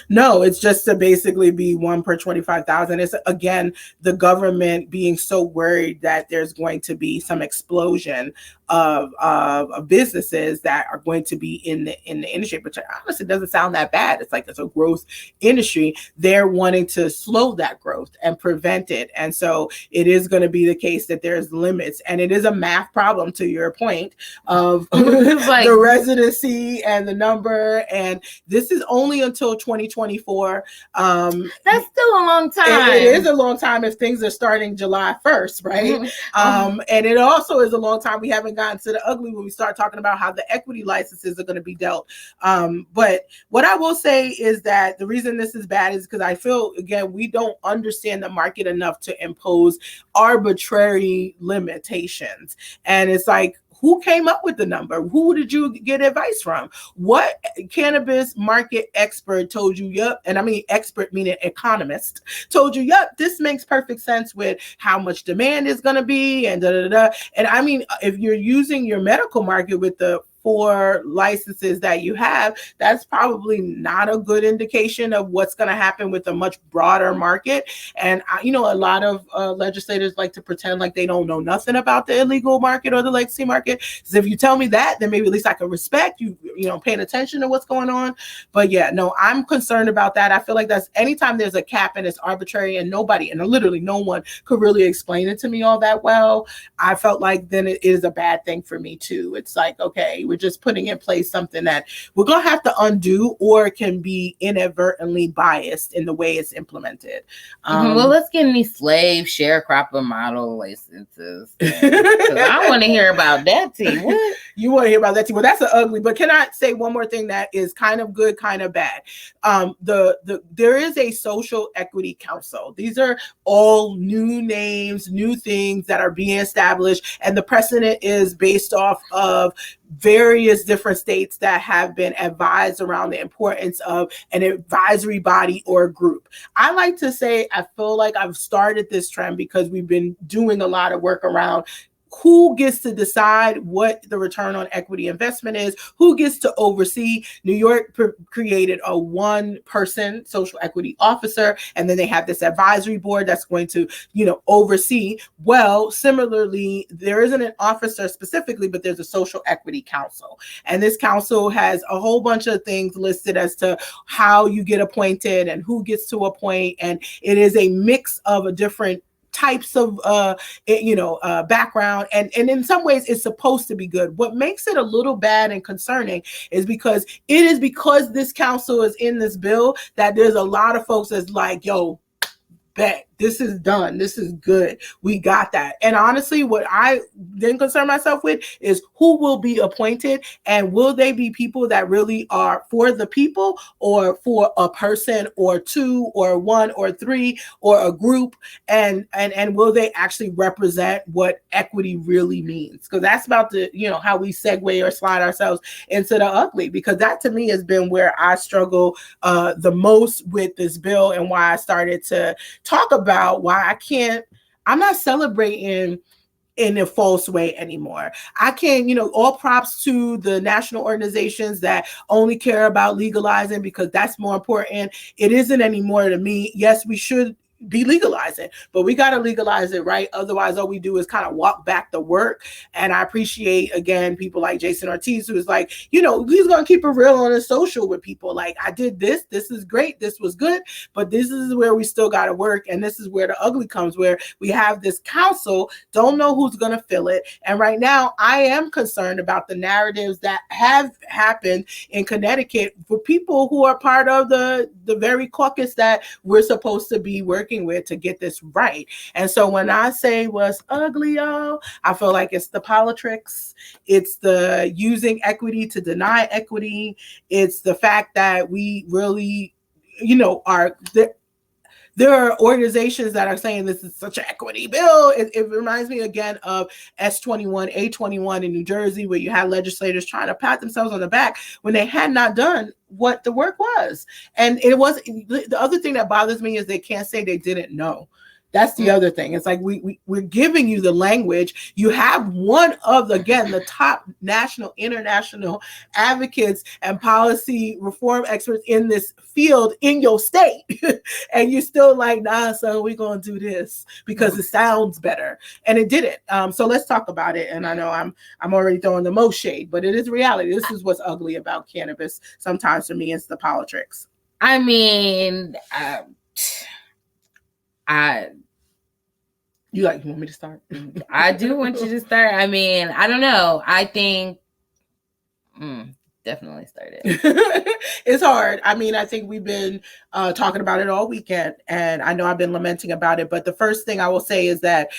No, it's just to basically be one per 25,000. It's, again, the government being so worried that there's going to be some explosion of businesses that are going to be in the industry, which honestly doesn't sound that bad. It's like it's a growth industry. They're wanting to slow that growth and prevent it. And so it is going to be the case that there's limits, and it is a math problem, to your point, of like the residency and the number. And this is only until 2024. That's still a long time. It is a long time if things are starting July 1st, right? And it also is a long time. We haven't gotten to the ugly when we start talking about how the equity licenses are going to be dealt. But what I will say is that the reason this is bad is because I feel, again, we don't understand the market enough to impose arbitrary limitations. And it's like, who came up with the number? Who did you get advice from? What cannabis market expert told you, yep, and I mean expert meaning economist, told you, yep, this makes perfect sense with how much demand is going to be, and da-da-da-da. And I mean, if you're using your medical market with the 4 licenses that you have, that's probably not a good indication of what's going to happen with a much broader market. And a lot of legislators like to pretend like they don't know nothing about the illegal market or the legacy market. So if you tell me that, then maybe at least I can respect you, paying attention to what's going on. But yeah, no, I'm concerned about that. I feel like that's anytime there's a cap and it's arbitrary and literally no one could really explain it to me all that well, I felt like then it is a bad thing for me too. It's like, okay, we're just putting in place something that we're going to have to undo, or it can be inadvertently biased in the way it's implemented. Well, let's get any slave sharecropper model licenses. I want to hear about that too. What? You want to hear about that too? Well, that's ugly. But can I say one more thing that is kind of good, kind of bad? There is a social equity council. These are all new names, new things that are being established, and the precedent is based off of various different states that have been advised around the importance of an advisory body or group. I like to say, I feel like I've started this trend because we've been doing a lot of work around who gets to decide what the return on equity investment is, who gets to oversee. New York created a 1-person social equity officer, and then they have this advisory board that's going to, oversee. Well, similarly, there isn't an officer specifically, but there's a social equity council. And this council has a whole bunch of things listed as to how you get appointed and who gets to appoint. And it is a mix of a different types of background, and in some ways it's supposed to be good. What makes it a little bad and concerning is because this council is in this bill that there's a lot of folks that's like, yo, bet this is done. This is good. We got that. And honestly, what I then concern myself with is who will be appointed, and will they be people that really are for the people, or for a person or two or one or three or a group, and will they actually represent what equity really means? Because that's about the, how we segue or slide ourselves into the ugly, because that to me has been where I struggle the most with this bill, and why I started to talk about why I'm not celebrating in a false way anymore. I can't, all props to the national organizations that only care about legalizing because that's more important. It isn't anymore to me. Yes, we should be legalizing, but we got to legalize it right. Otherwise, all we do is kind of walk back the work. And I appreciate, again, people like Jason Ortiz, who is like, he's going to keep it real on his social with people. Like, I did this is great, this was good, but this is where we still got to work. And this is where the ugly comes, where we have this council, don't know who's going to fill it. And right now, I am concerned about the narratives that have happened in Connecticut for people who are part of the very caucus that we're supposed to be working with to get this right. And so when I say what's ugly, y'all, I feel like it's the politics, it's the using equity to deny equity, it's the fact that we really, are there are organizations that are saying this is such an equity bill. It reminds me again of S21, A21 in New Jersey, where you had legislators trying to pat themselves on the back when they had not done what the work was. And it was, the other thing that bothers me is they can't say they didn't know. That's the other thing. It's like we're giving you the language. You have one of, again, the top national, international advocates and policy reform experts in this field in your state. And you're still like, nah, so we're going to do this because it sounds better. And it didn't. So let's talk about it. And I know I'm already throwing the most shade, but it is reality. This is what's ugly about cannabis. Sometimes for me, it's the politics. I mean, you want me to start? I do want you to start. I mean, I don't know. I think definitely started. It's hard. I mean, I think we've been talking about it all weekend, and I know I've been lamenting about it. But the first thing I will say is that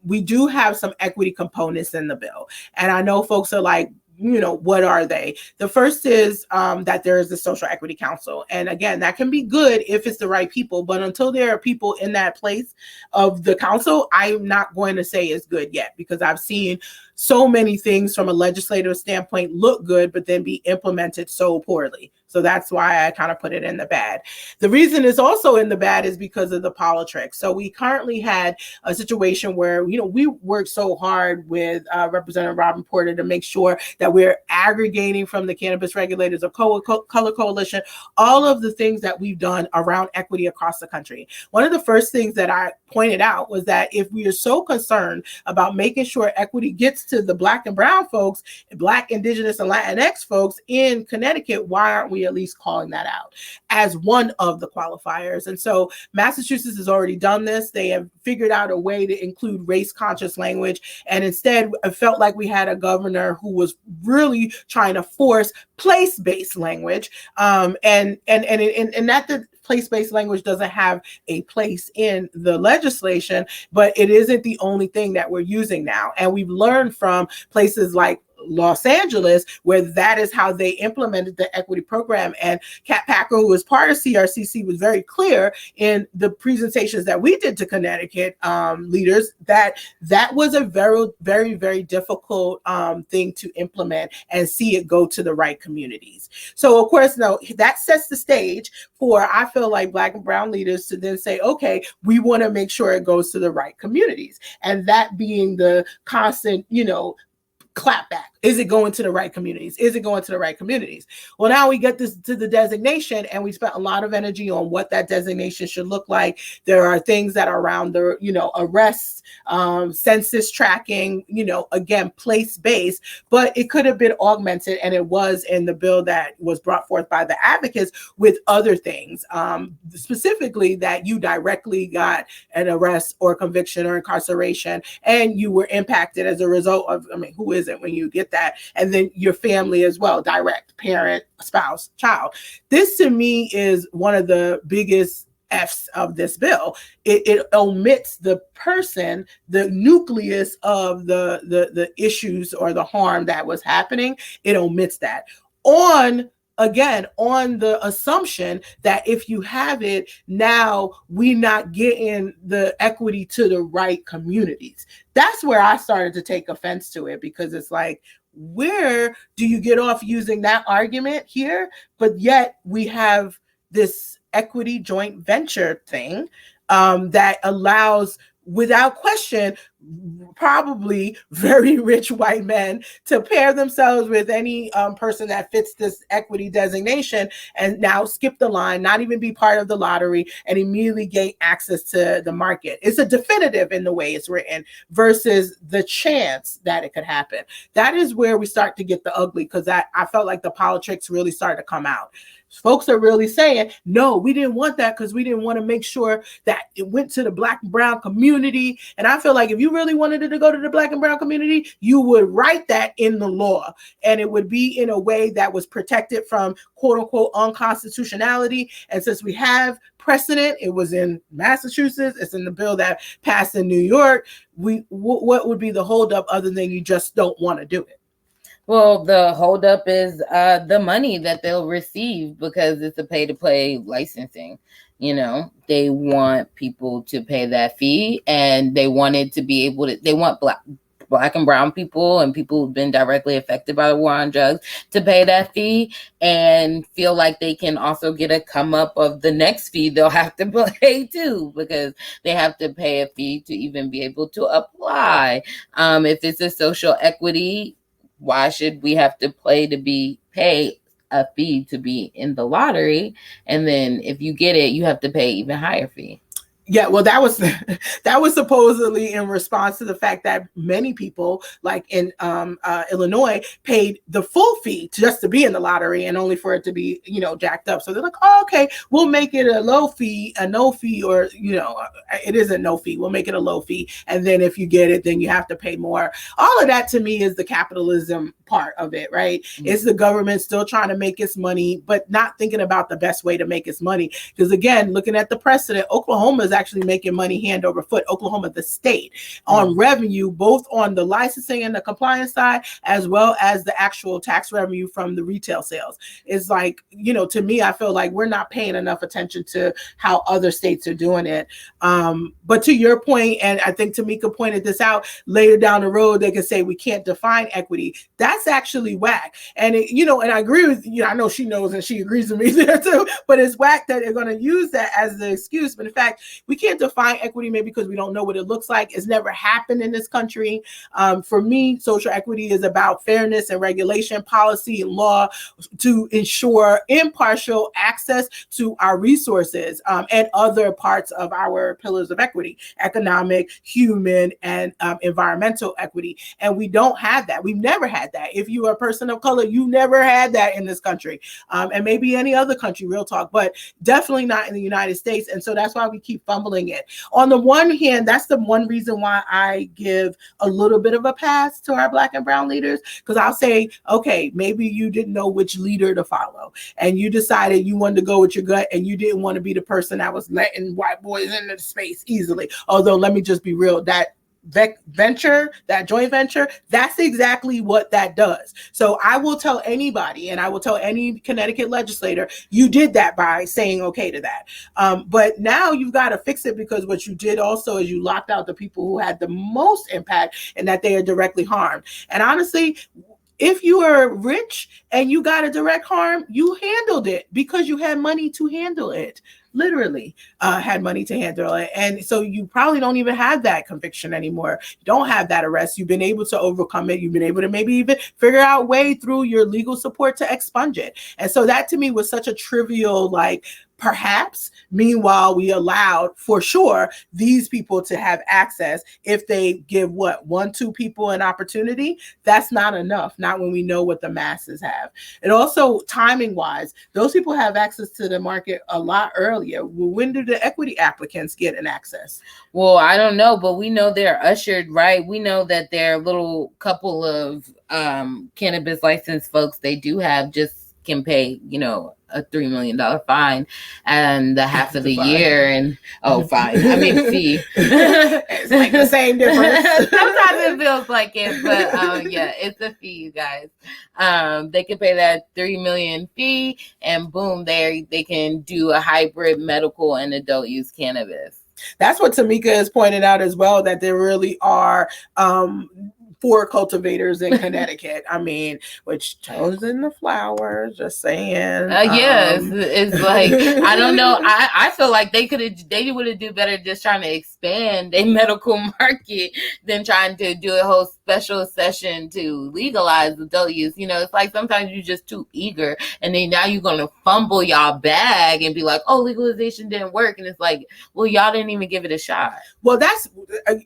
we do have some equity components in the bill, and I know folks are like, what are they? The first is that there is the Social Equity Council. And again, that can be good if it's the right people. But until there are people in that place of the council, I'm not going to say it's good yet, because I've seen so many things from a legislative standpoint look good, but then be implemented so poorly. So that's why I kind of put it in the bad. The reason it's also in the bad is because of the politics. So we currently had a situation where, we worked so hard with Representative Robin Porter to make sure that we're aggregating from the Cannabis Regulators of Color Coalition, all of the things that we've done around equity across the country. One of the first things that I pointed out was that if we are so concerned about making sure equity gets to the Black and Brown folks, Black, Indigenous, and Latinx folks in Connecticut, why aren't we at least calling that out as one of the qualifiers? And so Massachusetts has already done this. They have figured out a way to include race-conscious language, and instead it felt like we had a governor who was really trying to force place-based language, and that the place-based language doesn't have a place in the legislation, but it isn't the only thing that we're using now. And we've learned from places like Los Angeles, where that is how they implemented the equity program. And Kat Packer, who was part of CRCC, was very clear in the presentations that we did to Connecticut leaders that was a very, very, very difficult thing to implement and see it go to the right communities. So of course, no, that sets the stage for, I feel like, Black and Brown leaders to then say, okay, we want to make sure it goes to the right communities. And that being the constant, clap back. Is it going to the right communities? Is it going to the right communities? Well, now we get this to the designation, and we spent a lot of energy on what that designation should look like. There are things that are around the, arrests, census tracking, again, place-based, but it could have been augmented, and it was in the bill that was brought forth by the advocates with other things, specifically that you directly got an arrest or conviction or incarceration, and you were impacted as a result of, who isn't when you get that? And then your family as well, direct parent, spouse, child. This to me is one of the biggest F's of this bill. It omits the person, the nucleus of the issues or the harm that was happening. It omits that on the assumption that if you have it, now we not getting the equity to the right communities. That's where I started to take offense to it, because it's like, where do you get off using that argument here? But yet we have this equity joint venture thing that allows, without question, probably very rich white men to pair themselves with any person that fits this equity designation, and now skip the line, not even be part of the lottery, and immediately gain access to the market. It's a definitive in the way it's written versus the chance that it could happen. That is where we start to get the ugly, because I felt like the politics really started to come out. Folks are really saying, no, we didn't want that because we didn't want to make sure that it went to the Black and brown community. And I feel like if you really wanted it to go to the Black and brown community, you would write that in the law, and it would be in a way that was protected from quote unquote unconstitutionality. And since we have precedent, it was in Massachusetts, it's in the bill that passed in New York. What would be the holdup other than you just don't want to do it? Well, the holdup is the money that they'll receive, because it's a pay-to-play licensing. You know, they want people to pay that fee, and they wanted to be able to, they want Black and brown people and people who've been directly affected by the war on drugs to pay that fee, and feel like they can also get a come up of the next fee they'll have to pay too, because they have to pay a fee to even be able to apply. If it's a social equity, why should we have to pay a fee to be in the lottery? And then if you get it, you have to pay even higher fee. Yeah, well, that was supposedly in response to the fact that many people, like in Illinois, paid the full fee just to be in the lottery, and only for it to be, jacked up. So they're like, oh, okay, we'll make it a low fee, a no fee, or it isn't no fee. We'll make it a low fee, and then if you get it, then you have to pay more. All of that to me is the capitalism part of it, right? Mm-hmm. It's the government still trying to make its money, but not thinking about the best way to make its money. Because again, looking at the precedent, Oklahoma is actually making money hand over foot. Oklahoma, the state, on revenue, both on the licensing and the compliance side, as well as the actual tax revenue from the retail sales. It's like, to me, I feel like we're not paying enough attention to how other states are doing it. But to your point, and I think Tamika pointed this out, later down the road, they can say we can't define equity. That's actually whack. And, and I agree with you. I know she knows and she agrees with me there too, but it's whack that they're going to use that as the excuse. But in fact, we can't define equity maybe because we don't know what it looks like. It's never happened in this country. For me, social equity is about fairness and regulation, policy and law to ensure impartial access to our resources and other parts of our pillars of equity, economic, human, and environmental equity. And we don't have that. We've never had that. If you are a person of color, you never had that in this country, and maybe any other country, real talk, but definitely not in the United States. And so that's why we keep fumbling it. On the one hand, that's the one reason why I give a little bit of a pass to our Black and brown leaders, because I'll say, okay, maybe you didn't know which leader to follow, and you decided you wanted to go with your gut, and you didn't want to be the person that was letting white boys into the space easily. Although, let me just be real, that joint venture, that's exactly what that does. So I will tell anybody, and I will tell any Connecticut legislator, you did that by saying okay to that. But now you've got to fix it, because what you did also is you locked out the people who had the most impact and that they are directly harmed. And honestly, if you are rich and you got a direct harm, you handled it because you had money to handle it. Literally had money to handle it. And so you probably don't even have that conviction anymore. You don't have that arrest. You've been able to overcome it. You've been able to maybe even figure out a way through your legal support to expunge it. And so that to me was such a trivial, perhaps. Meanwhile, we allowed for sure these people to have access if they give 1-2 people an opportunity. That's not enough, not when we know what the masses have. And also timing wise, those people have access to the market a lot earlier. When do the equity applicants get an access? Well, I don't know, but we know they're ushered, right? We know that there are a little couple of cannabis licensed folks, they do have just can pay, a $3 million fine and the half of the year and fine. I mean fee. It's like the same difference. Sometimes it feels like it, but yeah, it's a fee, you guys. They can pay that $3 million fee, and boom, they can do a hybrid medical and adult use cannabis. That's what Tamika has pointed out as well, that there really are for cultivators in Connecticut. I mean, which chosen the flowers, just saying. Yes, it's like, I don't know. I feel like they would have do better just trying to expand a medical market than trying to do a whole special session to legalize adult use. It's like sometimes you're just too eager, and then now you're going to fumble y'all bag and be like, oh, legalization didn't work. And it's like, well, y'all didn't even give it a shot. Well,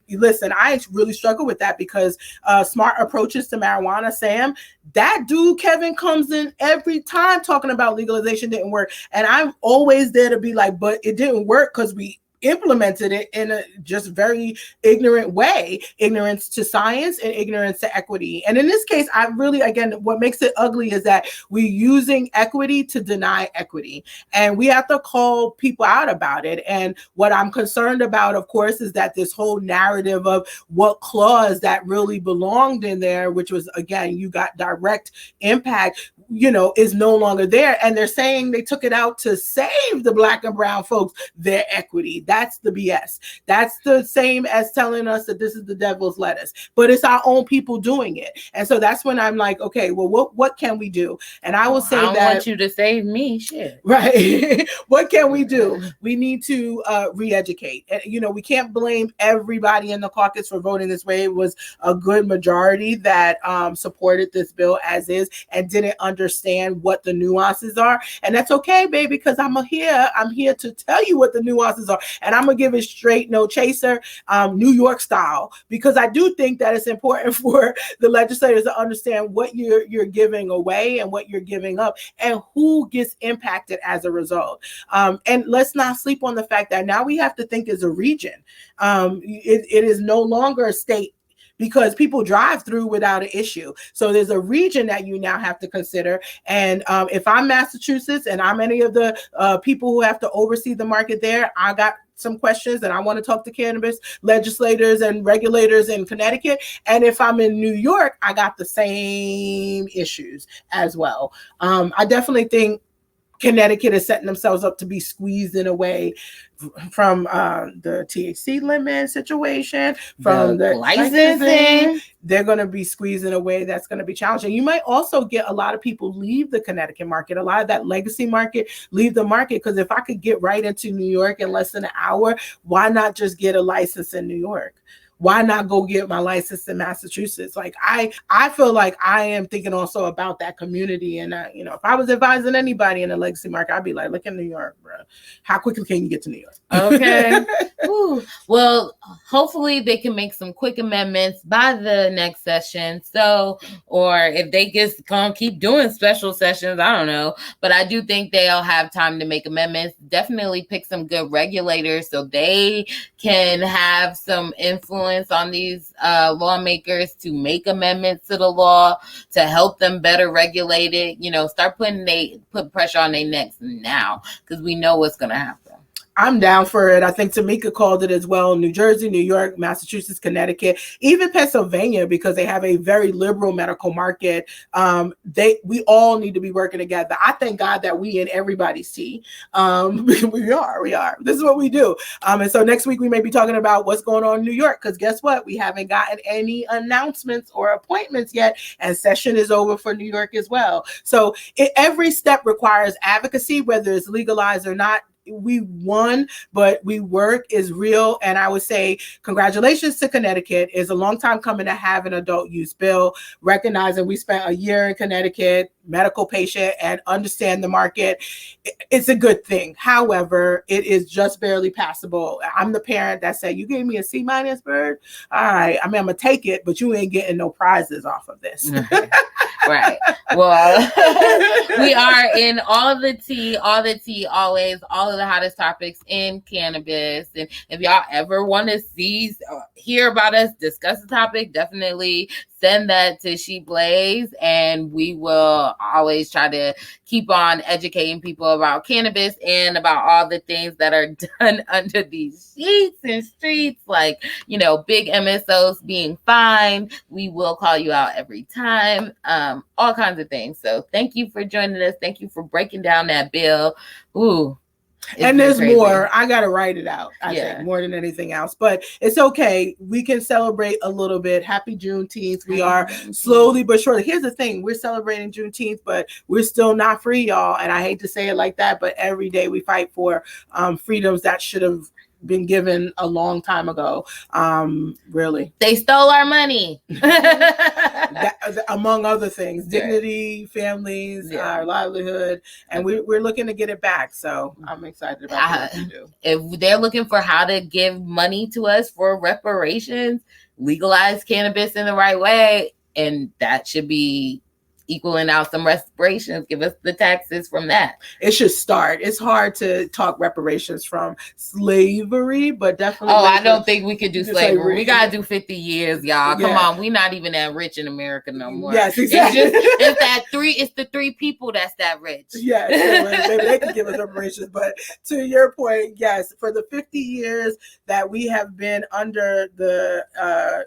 listen, I really struggle with that because smart approaches to marijuana, Sam, that dude Kevin comes in every time talking about legalization didn't work. And I'm always there to be like, but it didn't work because we implemented it in a just very ignorant way, ignorance to science and ignorance to equity. And in this case, I really, again, what makes it ugly is that we're using equity to deny equity, and we have to call people out about it. And what I'm concerned about, of course, is that this whole narrative of what clause that really belonged in there, which was, again, you got direct impact, is no longer there. And they're saying they took it out to save the Black and brown folks their equity. That's the BS. That's the same as telling us that this is the devil's lettuce, but it's our own people doing it. And so that's when I'm like, okay, well, what can we do? And I will say I don't want you to save me, shit. Right. What can we do? We need to re-educate. And, we can't blame everybody in the caucus for voting this way. It was a good majority that supported this bill as is and didn't understand what the nuances are. And that's okay, baby, because I'm here to tell you what the nuances are. And I'm going to give it straight, no chaser, New York style, because I do think that it's important for the legislators to understand what you're giving away and what you're giving up and who gets impacted as a result. And let's not sleep on the fact that now we have to think as a region. It is no longer a state, because people drive through without an issue. So there's a region that you now have to consider. And if I'm Massachusetts and I'm any of the people who have to oversee the market there, I got some questions and I want to talk to cannabis legislators and regulators in Connecticut. And if I'm in New York, I got the same issues as well. I definitely think Connecticut is setting themselves up to be squeezed in a way from the THC limit situation, from the licensing. They're going to be squeezed in a way that's going to be challenging. You might also get a lot of people leave the Connecticut market, a lot of that legacy market leave the market, because if I could get right into New York in less than an hour, why not just get a license in New York? Why not go get my license in Massachusetts? Like I feel like I am thinking also about that community. And if I was advising anybody in the legacy market, I'd be like, look in New York, bro. How quickly can you get to New York? Okay. Well, hopefully they can make some quick amendments by the next session. So, or if they just keep doing special sessions, I don't know. But I do think they'll have time to make amendments. Definitely pick some good regulators so they can have some influence on these lawmakers to make amendments to the law to help them better regulate it. Start put pressure on their necks now, because we know what's going to happen. I'm down for it. I think Tamika called it as well. New Jersey, New York, Massachusetts, Connecticut, even Pennsylvania, because they have a very liberal medical market. We all need to be working together. I thank God that we in everybody's tea. We are. This is what we do. And so next week we may be talking about what's going on in New York, because guess what? We haven't gotten any announcements or appointments yet, and session is over for New York as well. So every step requires advocacy, whether it's legalized or not. We won, but we work is real. And I would say congratulations to Connecticut. It's a long time coming to have an adult use bill, recognizing we spent a year in Connecticut, medical patient, and understand the market. It's a good thing. However, it is just barely passable. I'm the parent that said, you gave me a C-, bird. All right. I mean, I'm going to take it, but you ain't getting no prizes off of this. Right. Well, we are in all the tea, always, all of the hottest topics in cannabis. And if y'all ever want to hear about us discuss the topic, definitely send that to She Blaze, and we will always try to keep on educating people about cannabis and about all the things that are done under these sheets and streets, like, you know, big MSOs being fined. We will call you out every time, all kinds of things. So thank you for joining us. Thank you for breaking down that bill. Ooh. And there's more. I got to write it out, I think, more than anything else. But it's okay. We can celebrate a little bit. Happy Juneteenth. We are slowly but surely. Here's the thing. We're celebrating Juneteenth, but we're still not free, y'all. And I hate to say it like that, but every day we fight for freedoms that should have been given a long time ago. Really. They stole our money. Among other things, dignity, families, our livelihood, and we're looking to get it back. So I'm excited about what we do. If they're looking for how to give money to us for reparations, legalize cannabis in the right way, and that should be equaling out some reparations. Give us the taxes from that. It should start. It's hard to talk reparations from slavery, but definitely. Oh, I don't think we could do slavery. We gotta do 50 years, y'all. Come on, we not even that rich in America no more. Yes, exactly. It's the three people that's that rich. Yes, so maybe they can give us reparations. But to your point, yes, for the 50 years that we have been under the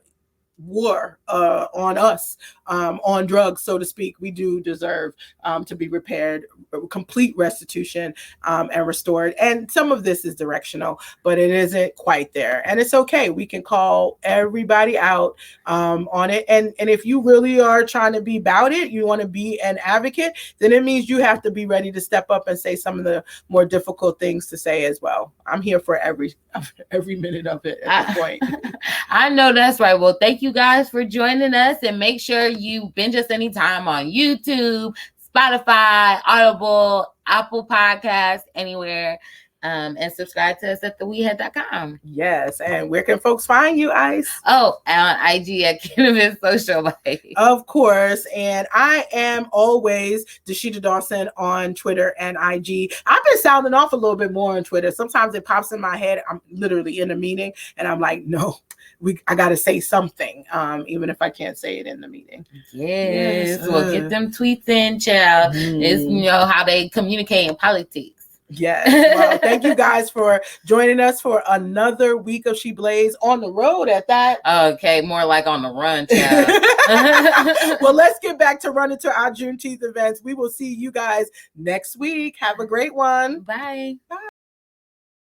war on us, on drugs, so to speak, we do deserve to be repaired, complete restitution, and restored. And some of this is directional, but it isn't quite there. And it's okay. We can call everybody out on it. And if you really are trying to be about it, you want to be an advocate, then it means you have to be ready to step up and say some of the more difficult things to say as well. I'm here for every minute of it at this point. I know that's right. Well, thank you guys for joining us, and make sure you binge us anytime on YouTube, Spotify, Audible, Apple Podcasts, anywhere. And subscribe to us at theweedhead.com. Yes. And where can folks find you, Ice? Oh, on IG at Cannabis Socialite. Of course. And I am always Dasheeda Dawson on Twitter and IG. I've been sounding off a little bit more on Twitter. Sometimes it pops in my head. I'm literally in a meeting and I'm like, no, I got to say something, even if I can't say it in the meeting. Yes. Well, get them tweets in, child. It's, you know, how they communicate in politics. Yes. Well, thank you guys for joining us for another week of She Blaze on the road at that. Okay, more like on the run, child. Well, let's get back to running to our Juneteenth events. We will see you guys next week. Have a great one. Bye. Bye.